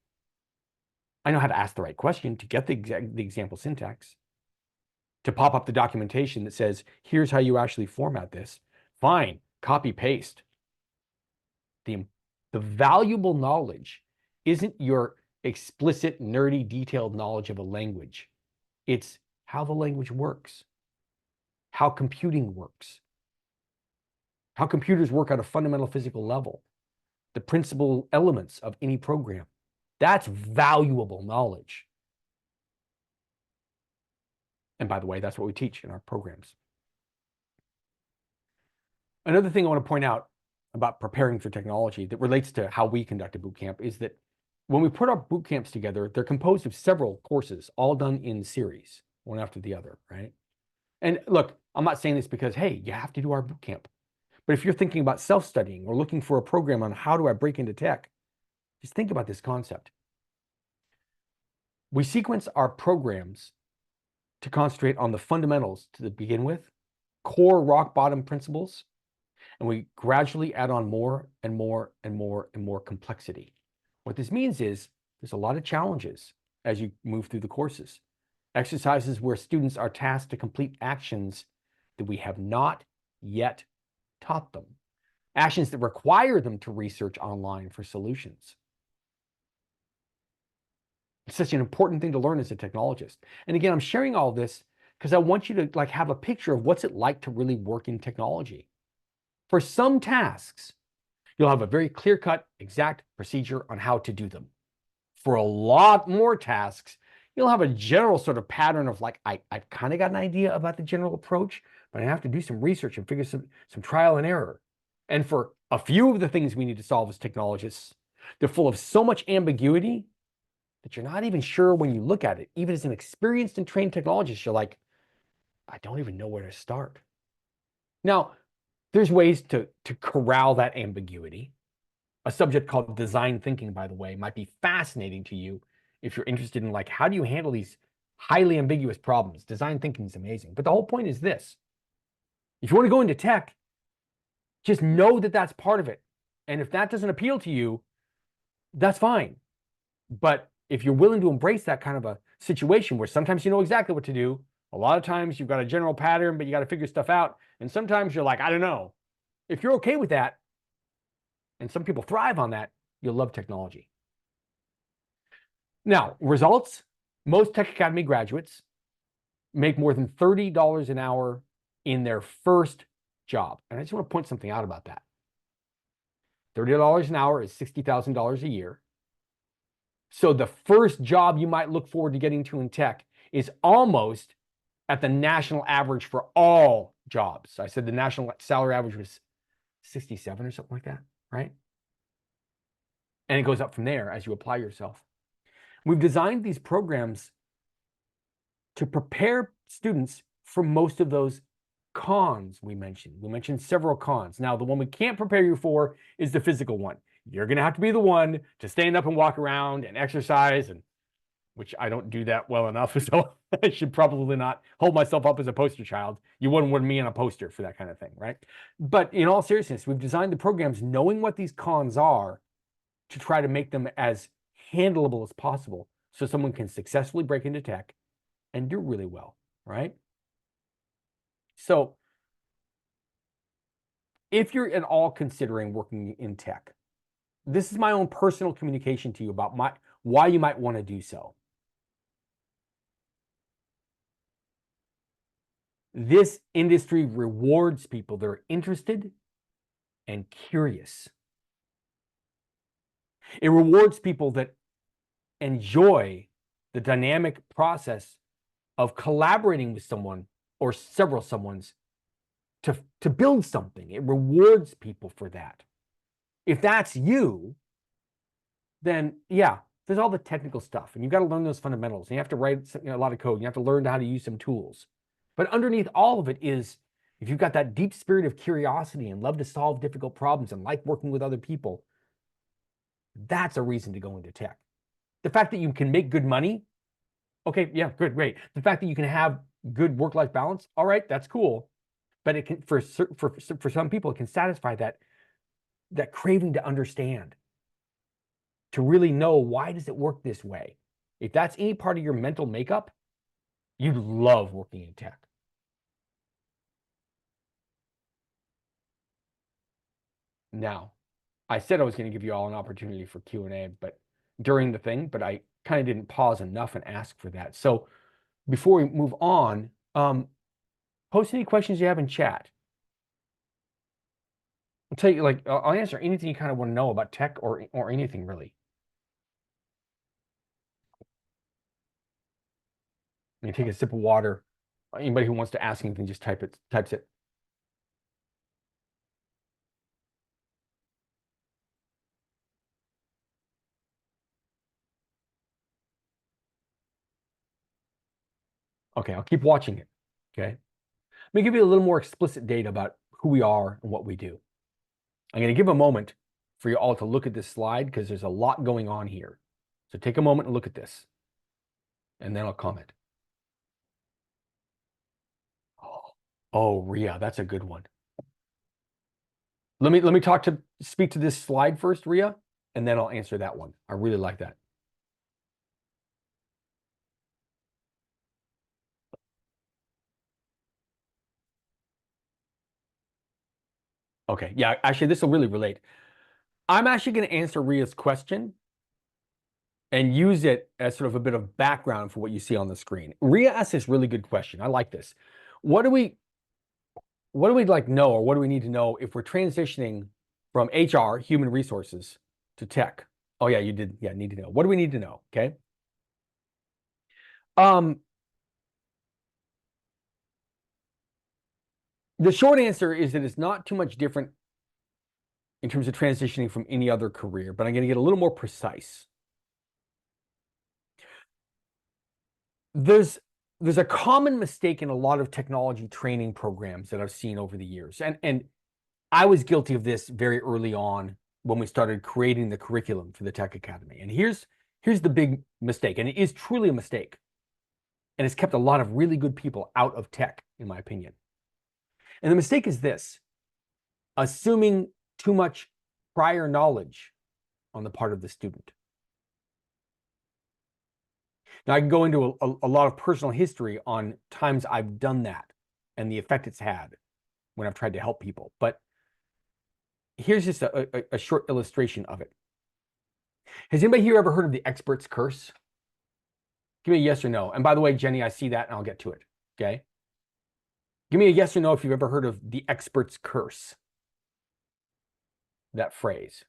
I know how to ask the right question to get the example syntax, to pop up the documentation that says, here's how you actually format this. Fine, copy, paste. The valuable knowledge isn't your explicit, nerdy, detailed knowledge of a language. It's how the language works, how computing works, how computers work at a fundamental physical level, the principal elements of any program. That's valuable knowledge. And by the way, that's what we teach in our programs. Another thing I want to point out about preparing for technology that relates to how we conduct a boot camp is that when we put our boot camps together, they're composed of several courses, all done in series, one after the other, right? And look, I'm not saying this because, hey, you have to do our boot camp. But if you're thinking about self-studying or looking for a program on how do I break into tech, just think about this concept. We sequence our programs to concentrate on the fundamentals to begin with, core rock bottom principles, and we gradually add on more and more and more and more complexity. What this means is there's a lot of challenges as you move through the courses. Exercises where students are tasked to complete actions that we have not yet taught them. Actions that require them to research online for solutions. It's such an important thing to learn as a technologist. And again, I'm sharing all this because I want you to have a picture of what's it like to really work in technology. For some tasks, you'll have a very clear-cut, exact procedure on how to do them. For a lot more tasks, you'll have a general sort of pattern of like, I've kind of got an idea about the general approach, but I have to do some research and figure some trial and error. And for a few of the things we need to solve as technologists, they're full of so much ambiguity that you're not even sure when you look at it. Even as an experienced and trained technologist, you're like, I don't even know where to start. Now, there's ways to corral that ambiguity. A subject called design thinking, by the way, might be fascinating to you if you're interested in like, how do you handle these highly ambiguous problems? Design thinking is amazing. But the whole point is this. If you want to go into tech, just know that that's part of it. And if that doesn't appeal to you, that's fine. But if you're willing to embrace that kind of a situation where sometimes you know exactly what to do, a lot of times you've got a general pattern, but you got to figure stuff out. And sometimes you're like, I don't know. If you're okay with that, and some people thrive on that, you'll love technology. Now, results. Most Tech Academy graduates make more than $30 an hour in their first job. And I just want to point something out about that. $30 an hour is $60,000 a year. So the first job you might look forward to getting to in tech is almost at the national average for all jobs. I said the national salary average was 67 or something like that, right? And it goes up from there as you apply yourself. We've designed these programs to prepare students for most of those cons we mentioned. We mentioned several cons. Now, the one we can't prepare you for is the physical one. You're going to have to be the one to stand up and walk around and exercise, and which I don't do that well enough, so I should probably not hold myself up as a poster child. You wouldn't want me on a poster for that kind of thing, right? But in all seriousness, we've designed the programs knowing what these cons are to try to make them as handleable as possible so someone can successfully break into tech and do really well, right? So if you're at all considering working in tech, this is my own personal communication to you about why you might want to do so. This industry rewards people that are interested and curious. It rewards people that enjoy the dynamic process of collaborating with someone or several someones to build something. It rewards people for that. If that's you, then yeah, there's all the technical stuff, and you've got to learn those fundamentals. And you have to write a lot of code. And you have to learn how to use some tools. But underneath all of it is, if you've got that deep spirit of curiosity and love to solve difficult problems and like working with other people, that's a reason to go into tech. The fact that you can make good money, okay, yeah, good, great. The fact that you can have good work-life balance, all right, that's cool. But it can, for some people, it can satisfy that craving to understand, to really know, why does it work this way? If that's any part of your mental makeup, you'd love working in tech. Now, I said I was going to give you all an opportunity for Q&A, but during the thing, but I kind of didn't pause enough and ask for that. So before we move on, post any questions you have in chat. I'll tell you, like, I'll answer anything you kind of want to know about tech or anything really. You take a sip of water. Anybody who wants to ask anything, just types it. Okay, I'll keep watching it. Okay. Let me give you a little more explicit data about who we are and what we do. I'm going to give a moment for you all to look at this slide because there's a lot going on here. So take a moment and look at this, and then I'll comment. Oh, Ria, that's a good one. Let me speak to this slide first, Ria, and then I'll answer that one. I really like that. Okay, yeah, actually, this will really relate. I'm actually going to answer Ria's question and use it as sort of a bit of background for what you see on the screen. Ria asked this really good question. I like this. What do we like know, or what do we need to know if we're transitioning from HR, human resources, to tech? Oh yeah, you did. Yeah, need to know. What do we need to know? Okay. The short answer is that it's not too much different in terms of transitioning from any other career, but I'm going to get a little more precise. There's a common mistake in a lot of technology training programs that I've seen over the years. And I was guilty of this very early on when we started creating the curriculum for the Tech Academy. And here's Here's the big mistake, and it is truly a mistake, and it's kept a lot of really good people out of tech, in my opinion. And the mistake is this: assuming too much prior knowledge on the part of the student. Now, I can go into a lot of personal history on times I've done that and the effect it's had when I've tried to help people. But here's just a short illustration of it. Has anybody here ever heard of the expert's curse? Give me a yes or no. And by the way, Jenny, I see that and I'll get to it. Okay. Give me a yes or no if you've ever heard of the expert's curse. That phrase.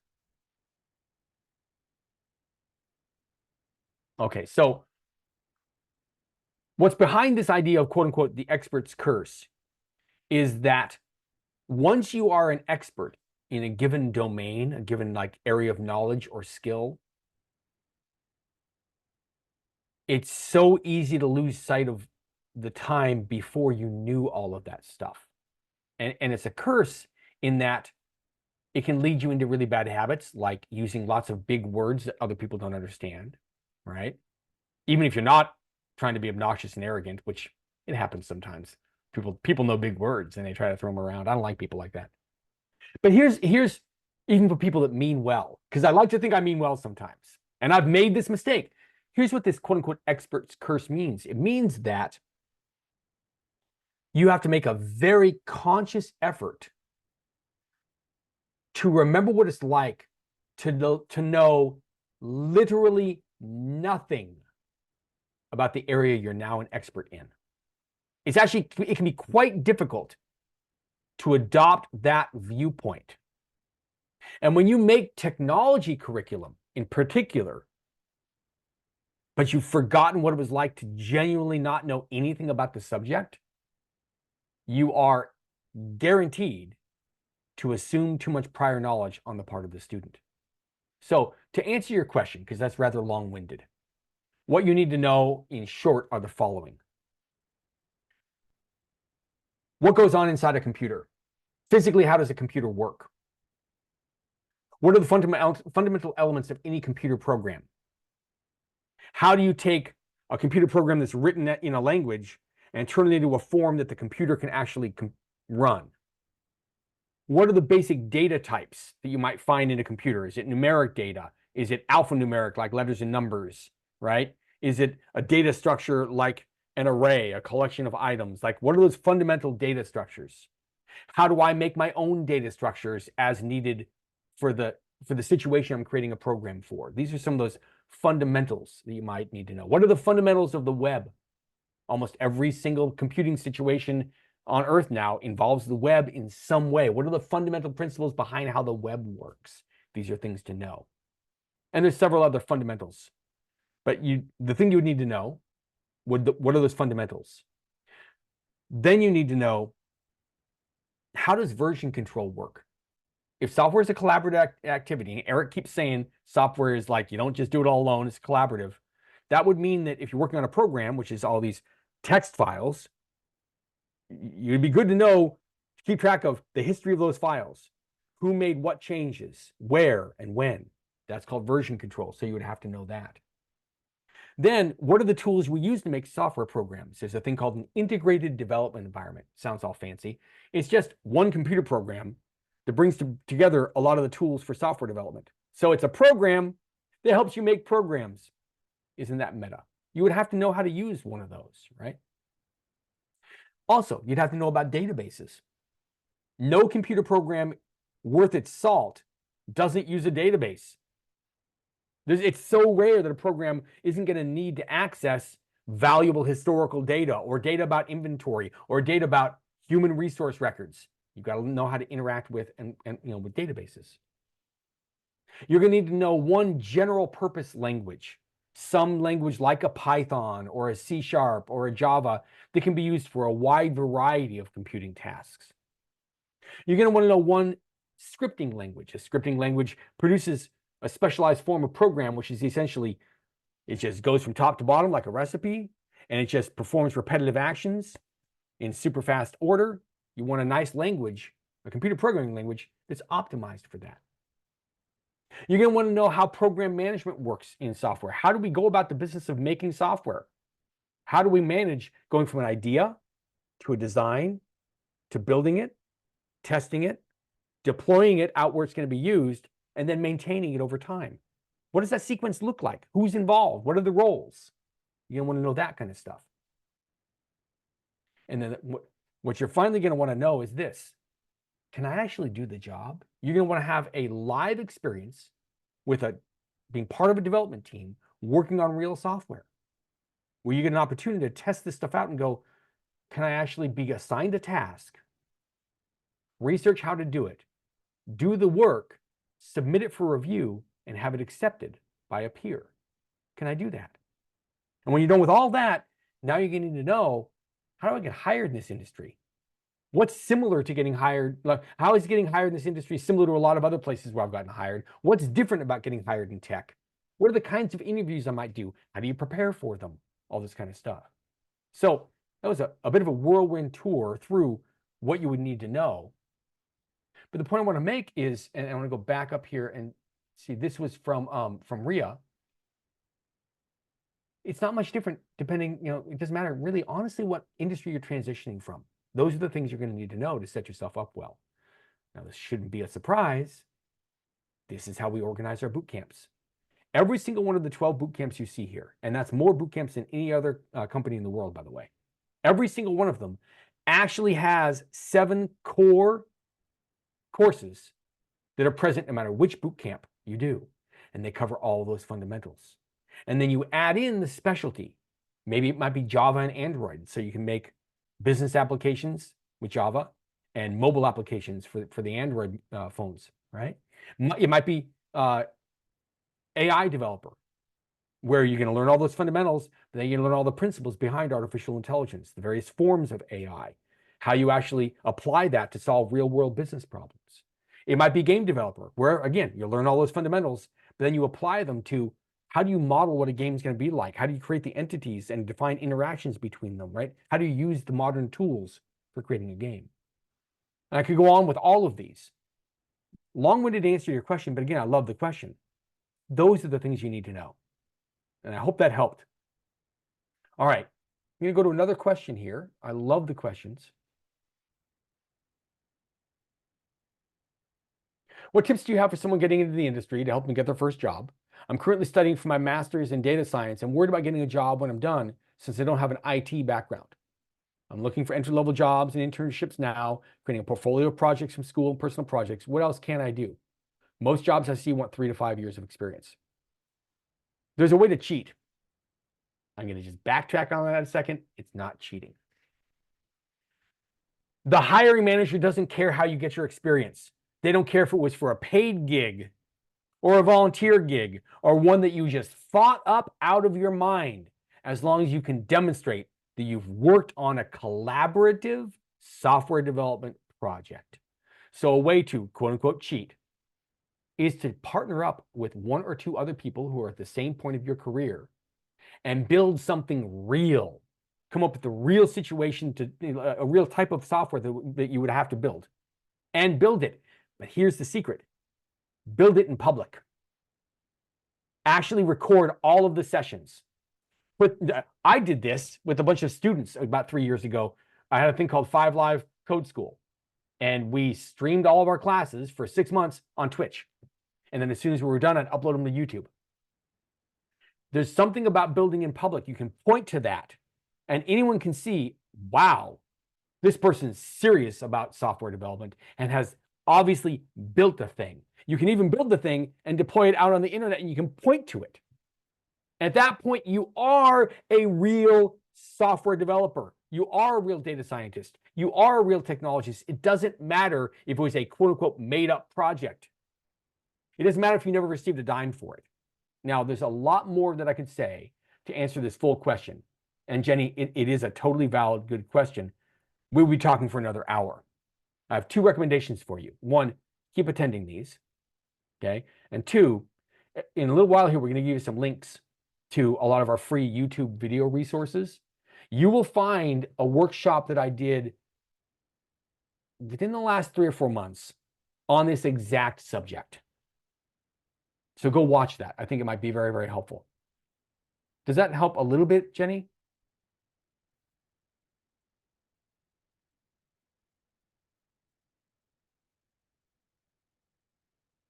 Okay, so what's behind this idea of quote unquote the expert's curse is that once you are an expert in a given domain, a given like area of knowledge or skill, it's so easy to lose sight of the time before you knew all of that stuff. And it's a curse in that it can lead you into really bad habits, like using lots of big words that other people don't understand, right? Even if you're not trying to be obnoxious and arrogant, which it happens sometimes. People know big words and they try to throw them around. I don't like people like that. But here's even for people that mean well, because I like to think I mean well sometimes. And I've made this mistake. Here's what this quote unquote expert's curse means. It means that you have to make a very conscious effort to remember what it's like to know literally nothing about the area you're now an expert in. It can be quite difficult to adopt that viewpoint. And when you make technology curriculum in particular, but you've forgotten what it was like to genuinely not know anything about the subject, you are guaranteed to assume too much prior knowledge on the part of the student. So to answer your question, because that's rather long-winded, what you need to know in short are the following. What goes on inside a computer? Physically, how does a computer work? What are the fundamental elements of any computer program? How do you take a computer program that's written in a language and turn it into a form that the computer can actually run? What are the basic data types that you might find in a computer? Is it numeric data? Is it alphanumeric, like letters and numbers, right? Is it a data structure like an array, a collection of items? Like, what are those fundamental data structures? How do I make my own data structures as needed for the situation I'm creating a program for? These are some of those fundamentals that you might need to know. What are the fundamentals of the web? Almost every single computing situation on Earth now involves the web in some way. What are the fundamental principles behind how the web works? These are things to know. And there's several other fundamentals. But the thing you would need to know, what are those fundamentals? Then you need to know, how does version control work? If software is a collaborative activity, and Erik keeps saying software is like, you don't just do it all alone, it's collaborative. That would mean that if you're working on a program, which is all these text files, you'd be good to know, to keep track of the history of those files, who made what changes, where and when. That's called version control, so you would have to know that. Then, what are the tools we use to make software programs? There's a thing called an integrated development environment. Sounds all fancy. It's just one computer program that brings together a lot of the tools for software development. So it's a program that helps you make programs. Isn't that meta? You would have to know how to use one of those, right? Also, you'd have to know about databases. No computer program worth its salt doesn't use a database. It's so rare that a program isn't going to need to access valuable historical data or data about inventory or data about human resource records. You've got to know how to interact with with databases. You're going to need to know one general purpose language, some language like a Python or a C# or a Java that can be used for a wide variety of computing tasks. You're going to want to know one scripting language. A scripting language produces a specialized form of program, which is essentially, it just goes from top to bottom like a recipe, and it just performs repetitive actions in super fast order. You want a nice language, a computer programming language that's optimized for that. You're going to want to know how program management works in software. How do we go about the business of making software? How do we manage going from an idea to a design to building it, testing it, deploying it out where it's going to be used, and then maintaining it over time? What does that sequence look like? Who's involved? What are the roles? You're going to want to know that kind of stuff. And then what you're finally going to want to know is this: can I actually do the job? You're going to want to have a live experience with being part of a development team working on real software, where you get an opportunity to test this stuff out and go, can I actually be assigned a task, research how to do it, do the work, submit it for review, and have it accepted by a peer? Can I do that? And when you're done with all that, now you're going to need to know, how do I get hired in this industry? What's similar to getting hired? Like, how is getting hired in this industry similar to a lot of other places where I've gotten hired? What's different about getting hired in tech? What are the kinds of interviews I might do? How do you prepare for them? All this kind of stuff. So that was a bit of a whirlwind tour through what you would need to know. But the point I want to make is, and I want to go back up here and see, this was from RIA. It's not much different depending, it doesn't matter really, honestly, what industry you're transitioning from. Those are the things you're going to need to know to set yourself up well. Now, this shouldn't be a surprise. This is how we organize our boot camps. Every single one of the 12 boot camps you see here, and that's more boot camps than any other company in the world, by the way. Every single one of them actually has 7 core courses that are present no matter which boot camp you do. And they cover all of those fundamentals. And then you add in the specialty. Maybe it might be Java and Android, so you can make business applications with Java and mobile applications for the Android phones, right? It might be AI developer, where you're going to learn all those fundamentals, but then you're going to learn all the principles behind artificial intelligence, the various forms of AI, how you actually apply that to solve real-world business problems. It might be game developer, where, again, you'll learn all those fundamentals, but then you apply them to how do you model what a game is going to be like? How do you create the entities and define interactions between them, right? How do you use the modern tools for creating a game? And I could go on with all of these. Long-winded answer to your question, but again, I love the question. Those are the things you need to know. And I hope that helped. All right, I'm going to go to another question here. I love the questions. What tips do you have for someone getting into the industry to help them get their first job? I'm currently studying for my master's in data science and worried about getting a job when I'm done since I don't have an IT background. I'm looking for entry-level jobs and internships now, creating a portfolio of projects from school and personal projects. What else can I do? Most jobs I see want 3 to 5 years of experience. There's a way to cheat. I'm going to just backtrack on that a second. It's not cheating. The hiring manager doesn't care how you get your experience. They don't care if it was for a paid gig or a volunteer gig or one that you just thought up out of your mind, as long as you can demonstrate that you've worked on a collaborative software development project. So a way to, quote unquote, cheat is to partner up with 1 or 2 other people who are at the same point of your career and build something real. Come up with a real situation, a real type of software that you would have to build, and build it. But here's the secret: build it in public. Actually record all of the sessions. But I did this with a bunch of students about 3 years ago. I had a thing called 5 Live Code School, and we streamed all of our classes for 6 months on Twitch. And then as soon as we were done, I'd upload them to YouTube. There's something about building in public. You can point to that, and anyone can see, wow, this person's serious about software development and has obviously built the thing. You can even build the thing and deploy it out on the internet, and you can point to it. At that point, you are a real software developer. You are a real data scientist. You are a real technologist. It doesn't matter if it was a quote-unquote made-up project. It doesn't matter if you never received a dime for it. Now, there's a lot more that I could say to answer this full question. And Jenny, it is a totally valid, good question. We'll be talking for another hour. I have 2 recommendations for you. 1, keep attending these, okay? And 2, in a little while here, we're going to give you some links to a lot of our free YouTube video resources. You will find a workshop that I did within the last 3 or 4 months on this exact subject. So go watch that. I think it might be very, very helpful. Does that help a little bit, Jenny?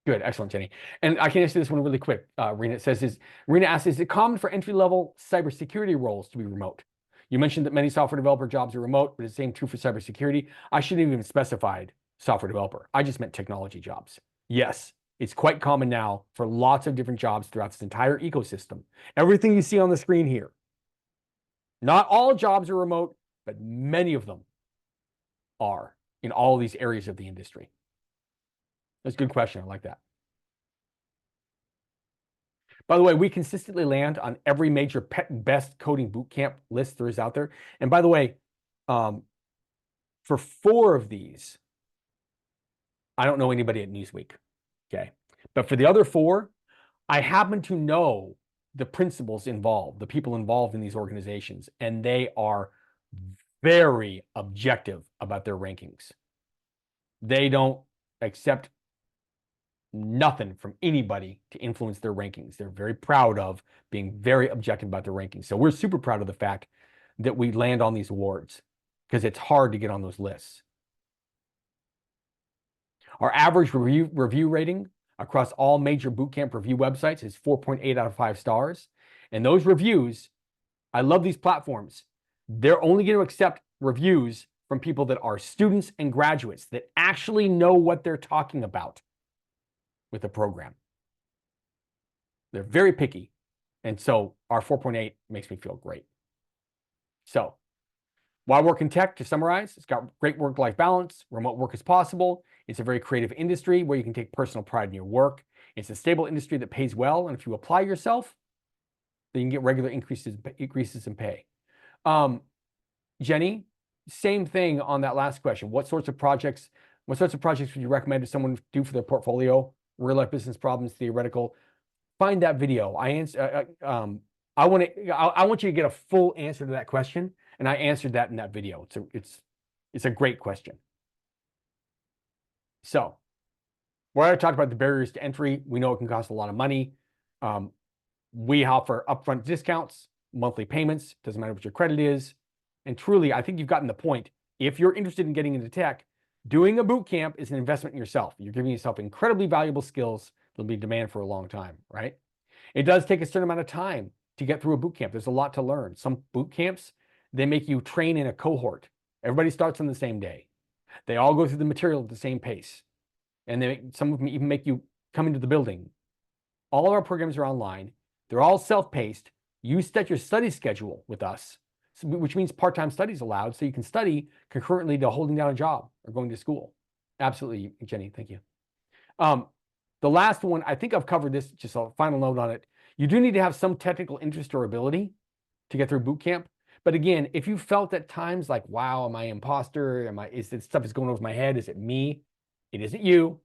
Good, excellent, Jenny. And I can answer this one really quick. Rena asks, is it common for entry-level cybersecurity roles to be remote? You mentioned that many software developer jobs are remote, but it's the same true for cybersecurity. I shouldn't have even specified software developer. I just meant technology jobs. Yes, it's quite common now for lots of different jobs throughout this entire ecosystem. Everything you see on the screen here. Not all jobs are remote, but many of them are in all these areas of the industry. That's a good question. I like that. By the way, we consistently land on every major best coding bootcamp list there is out there. And by the way, for 4 of these, I don't know anybody at Newsweek. Okay. But for the other 4, I happen to know the principals involved, the people involved in these organizations, and they are very objective about their rankings. They don't accept nothing from anybody to influence their rankings. They're very proud of being very objective about their rankings. So we're super proud of the fact that we land on these awards because it's hard to get on those lists. Our average review rating across all major bootcamp review websites is 4.8 out of 5 stars. And those reviews, I love these platforms. They're only going to accept reviews from people that are students and graduates that actually know what they're talking about with the program. They're very picky. And so our 4.8 makes me feel great. So why work in tech? To summarize, it's got great work-life balance. Remote work is possible. It's a very creative industry where you can take personal pride in your work. It's a stable industry that pays well. And if you apply yourself, then you can get regular increases in pay. Jenny, same thing on that last question. What sorts of projects would you recommend to someone do for their portfolio? Real life business problems, theoretical. Find that video. I want you to get a full answer to that question, and I answered that in that video. It's a great question. So, where I talked about the barriers to entry, we know it can cost a lot of money. We offer upfront discounts, monthly payments, doesn't matter what your credit is. And truly, I think you've gotten the point. If you're interested in getting into tech, doing a boot camp is an investment in yourself. You're giving yourself incredibly valuable skills that'll be in demand for a long time, right? It does take a certain amount of time to get through a boot camp. There's a lot to learn. Some boot camps, they make you train in a cohort. Everybody starts on the same day. They all go through the material at the same pace. And some of them even make you come into the building. All of our programs are online. They're all self-paced. You set your study schedule with us, which means part-time studies allowed, so you can study concurrently to holding down a job or going to school. Absolutely, Jenny, thank you. The last one, I think I've covered this, just a final note on it. You do need to have some technical interest or ability to get through boot camp. But again, if you felt at times like, wow, am I an imposter? Is this stuff is going over my head? Is it me? It isn't you.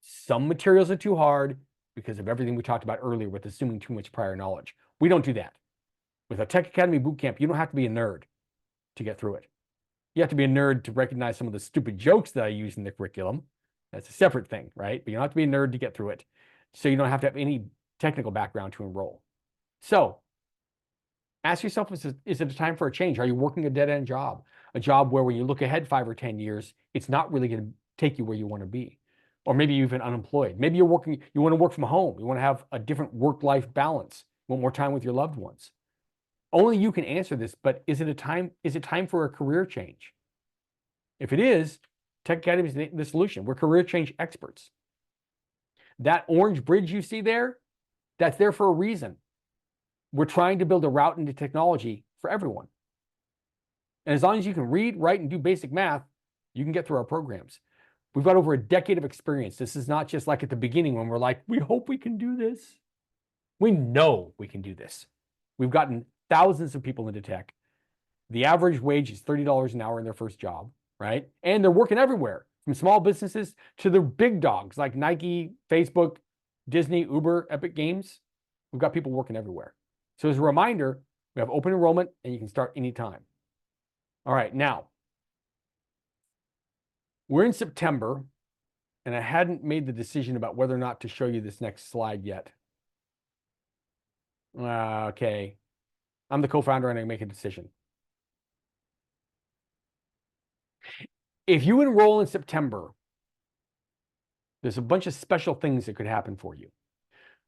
Some materials are too hard because of everything we talked about earlier with assuming too much prior knowledge. We don't do that. With a Tech Academy bootcamp, you don't have to be a nerd to get through it. You have to be a nerd to recognize some of the stupid jokes that I use in the curriculum. That's a separate thing, right? But you don't have to be a nerd to get through it. So you don't have to have any technical background to enroll. So ask yourself, is it a time for a change? Are you working a dead-end job? A job where when you look ahead 5 or 10 years, it's not really going to take you where you want to be. Or maybe you've been unemployed. Maybe you want to work from home. You want to have a different work-life balance. You want more time with your loved ones. Only you can answer this, but is it time for a career change? If it is, Tech Academy is the solution. We're career change experts. That orange bridge you see there, that's there for a reason. We're trying to build a route into technology for everyone. And as long as you can read, write, and do basic math, you can get through our programs. We've got over a decade of experience. This is not just like at the beginning when we're like, we hope we can do this. We know we can do this. We've gotten thousands of people into tech. The average wage is $30 an hour in their first job, right? And they're working everywhere, from small businesses to the big dogs like Nike, Facebook, Disney, Uber, Epic Games. We've got people working everywhere. So as a reminder, we have open enrollment and you can start anytime. All right, now, we're in September. And I hadn't made the decision about whether or not to show you this next slide yet. Okay. I'm the co-founder and I make a decision. If you enroll in September, there's a bunch of special things that could happen for you.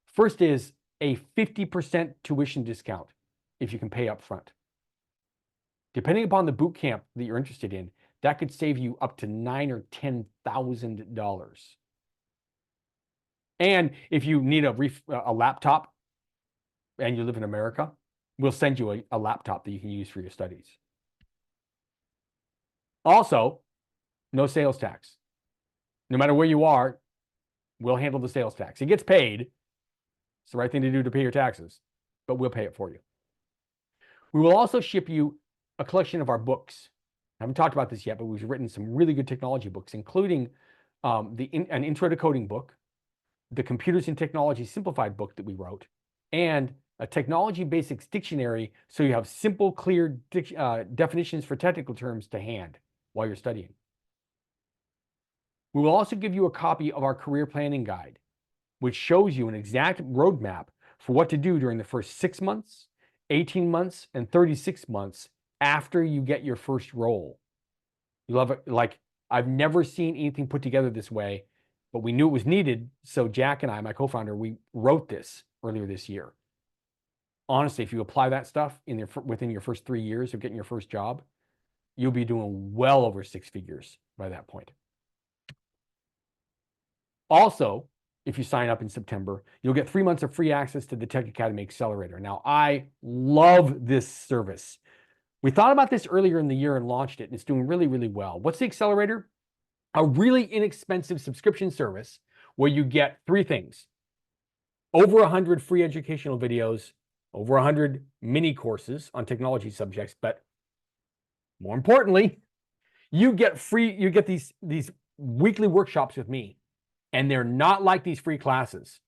First is a 50% tuition discount if you can pay up front. Depending upon the boot camp that you're interested in, that could save you up to $9,000 or $10,000. And if you need a laptop and you live in America, we'll send you a laptop that you can use for your studies. Also, no sales tax. No matter where you are, we'll handle the sales tax. It gets paid. It's the right thing to do to pay your taxes, but we'll pay it for you. We will also ship you a collection of our books. I haven't talked about this yet, but we've written some really good technology books, including an Intro to Coding book, the Computers and Technology Simplified book that we wrote, and a Technology Basics Dictionary, so you have simple, clear definitions for technical terms to hand while you're studying. We will also give you a copy of our career planning guide, which shows you an exact roadmap for what to do during the first 6 months, 18 months, and 36 months after you get your first role. You love it. Like, I've never seen anything put together this way, but we knew it was needed. So Jack and I, my co-founder, we wrote this earlier this year. Honestly, if you apply that stuff within your first 3 years of getting your first job, you'll be doing well over 6 figures by that point. Also, if you sign up in September, you'll get 3 months of free access to the Tech Academy Accelerator. Now, I love this service. We thought about this earlier in the year and launched it, and it's doing really, really well. What's the Accelerator? A really inexpensive subscription service where you get 3 things. Over 100 free educational videos, over 100 mini courses on technology subjects, but more importantly, you get these weekly workshops with me. And they're not like these free classes.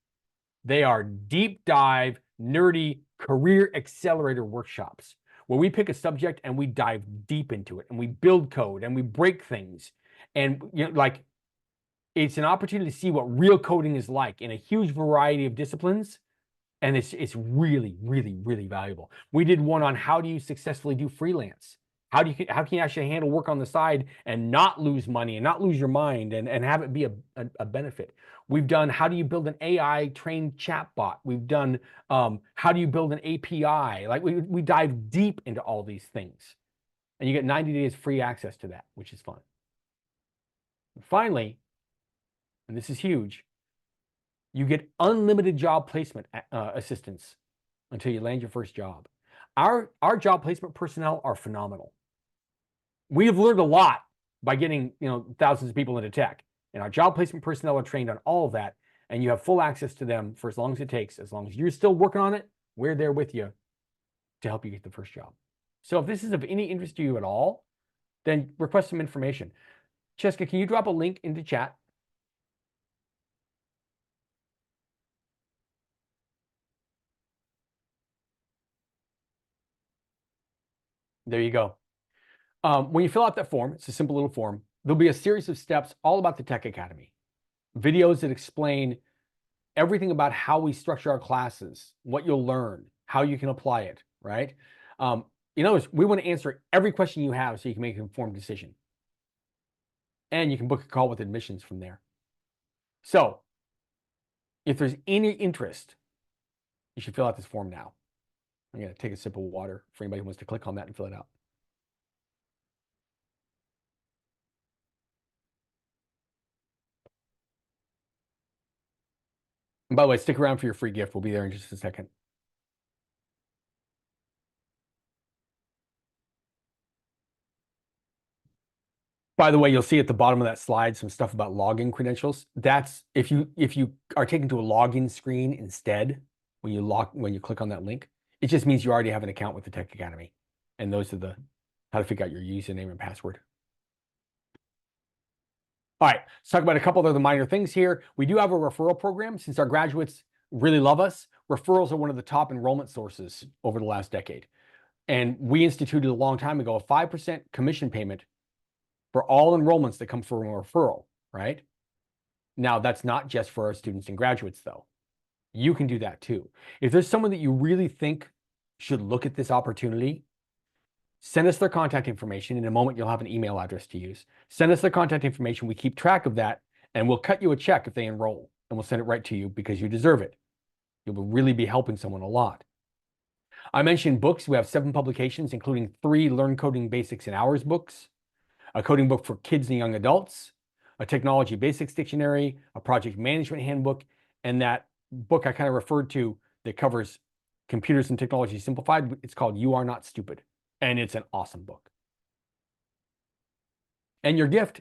They are deep dive, nerdy career accelerator workshops where we pick a subject and we dive deep into it and we build code and we break things. And like, it's an opportunity to see what real coding is like in a huge variety of disciplines. And it's really, really, really valuable. We did one on how do you successfully do freelance? How can you actually handle work on the side and not lose money and not lose your mind and have it be a benefit? We've done how do you build an AI trained chatbot? We've done how do you build an API? Like we dive deep into all these things, and you get 90 days free access to that, which is fun. And finally, and this is huge, you get unlimited job placement assistance until you land your first job. Our job placement personnel are phenomenal. We have learned a lot by getting thousands of people into tech, and our job placement personnel are trained on all of that, and you have full access to them for as long as it takes. As long as you're still working on it, we're there with you to help you get the first job. So if this is of any interest to you at all, then request some information. Cheska, can you drop a link into chat? There you go. When you fill out that form, it's a simple little form. There'll be a series of steps all about the Tech Academy. Videos that explain everything about how we structure our classes, what you'll learn, how you can apply it, right? We want to answer every question you have so you can make an informed decision. And you can book a call with admissions from there. So if there's any interest, you should fill out this form now. I'm going to take a sip of water for anybody who wants to click on that and fill it out. And by the way, stick around for your free gift. We'll be there in just a second. By the way, you'll see at the bottom of that slide some stuff about login credentials. That's if you are taken to a login screen instead when you click on that link, it just means you already have an account with the Tech Academy. And those are how to figure out your username and password. All right, let's talk about a couple of other minor things here. We do have a referral program. Since our graduates really love us, referrals are one of the top enrollment sources over the last decade. And we instituted a long time ago a 5% commission payment for all enrollments that come from a referral, right? Now, that's not just for our students and graduates, though. You can do that too. If there's someone that you really think should look at this opportunity, send us their contact information. In a moment, you'll have an email address to use. Send us their contact information. We keep track of that, and we'll cut you a check if they enroll, and we'll send it right to you because you deserve it. You'll really be helping someone a lot. I mentioned books. We have 7 publications, including 3 Learn Coding Basics in Hours books, a coding book for kids and young adults, a technology basics dictionary, a project management handbook, and that book I kind of referred to that covers computers and technology simplified. It's called You Are Not Stupid, and it's an awesome book. And your gift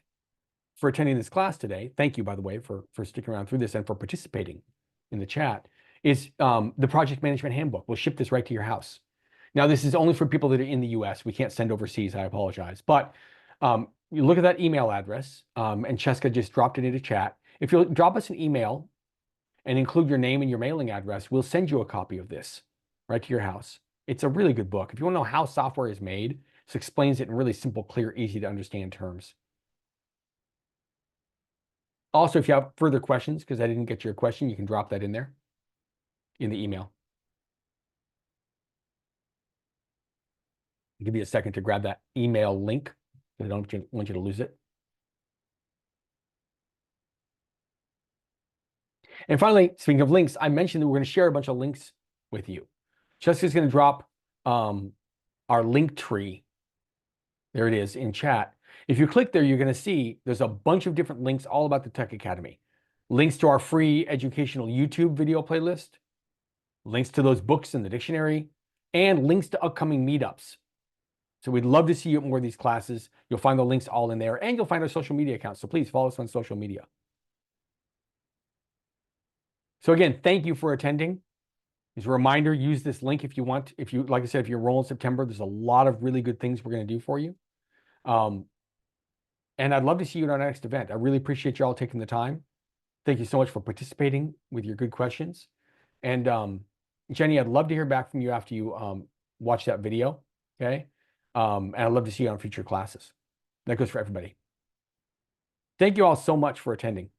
for attending this class today, thank you, by the way, for sticking around through this and for participating in the chat, is the project management handbook. We'll ship this right to your house. Now, this is only for people that are in the US. We can't send overseas. I apologize. But you look at that email address, and Cheska just dropped it into chat. If you'll drop us an email and include your name and your mailing address, we'll send you a copy of this right to your house. It's a really good book. If you want to know how software is made, this explains it in really simple, clear, easy to understand terms. Also, if you have further questions, because I didn't get your question, you can drop that in there in the email. I'll give you a second to grab that email link. I don't want you to lose it. And finally, speaking of links, I mentioned that we're going to share a bunch of links with you. Jessica's going to drop our link tree. There it is in chat. If you click there, you're going to see there's a bunch of different links all about the Tech Academy. Links to our free educational YouTube video playlist, links to those books in the dictionary, and links to upcoming meetups. So we'd love to see you at more of these classes. You'll find the links all in there, and you'll find our social media accounts. So please follow us on social media. So again, thank you for attending. As a reminder, use this link if you want. If you, like I said, if you enroll in September, there's a lot of really good things we're going to do for you. And I'd love to see you at our next event. I really appreciate you all taking the time. Thank you so much for participating with your good questions. And Jenny, I'd love to hear back from you after you watch that video. Okay. And I'd love to see you on future classes. That goes for everybody. Thank you all so much for attending.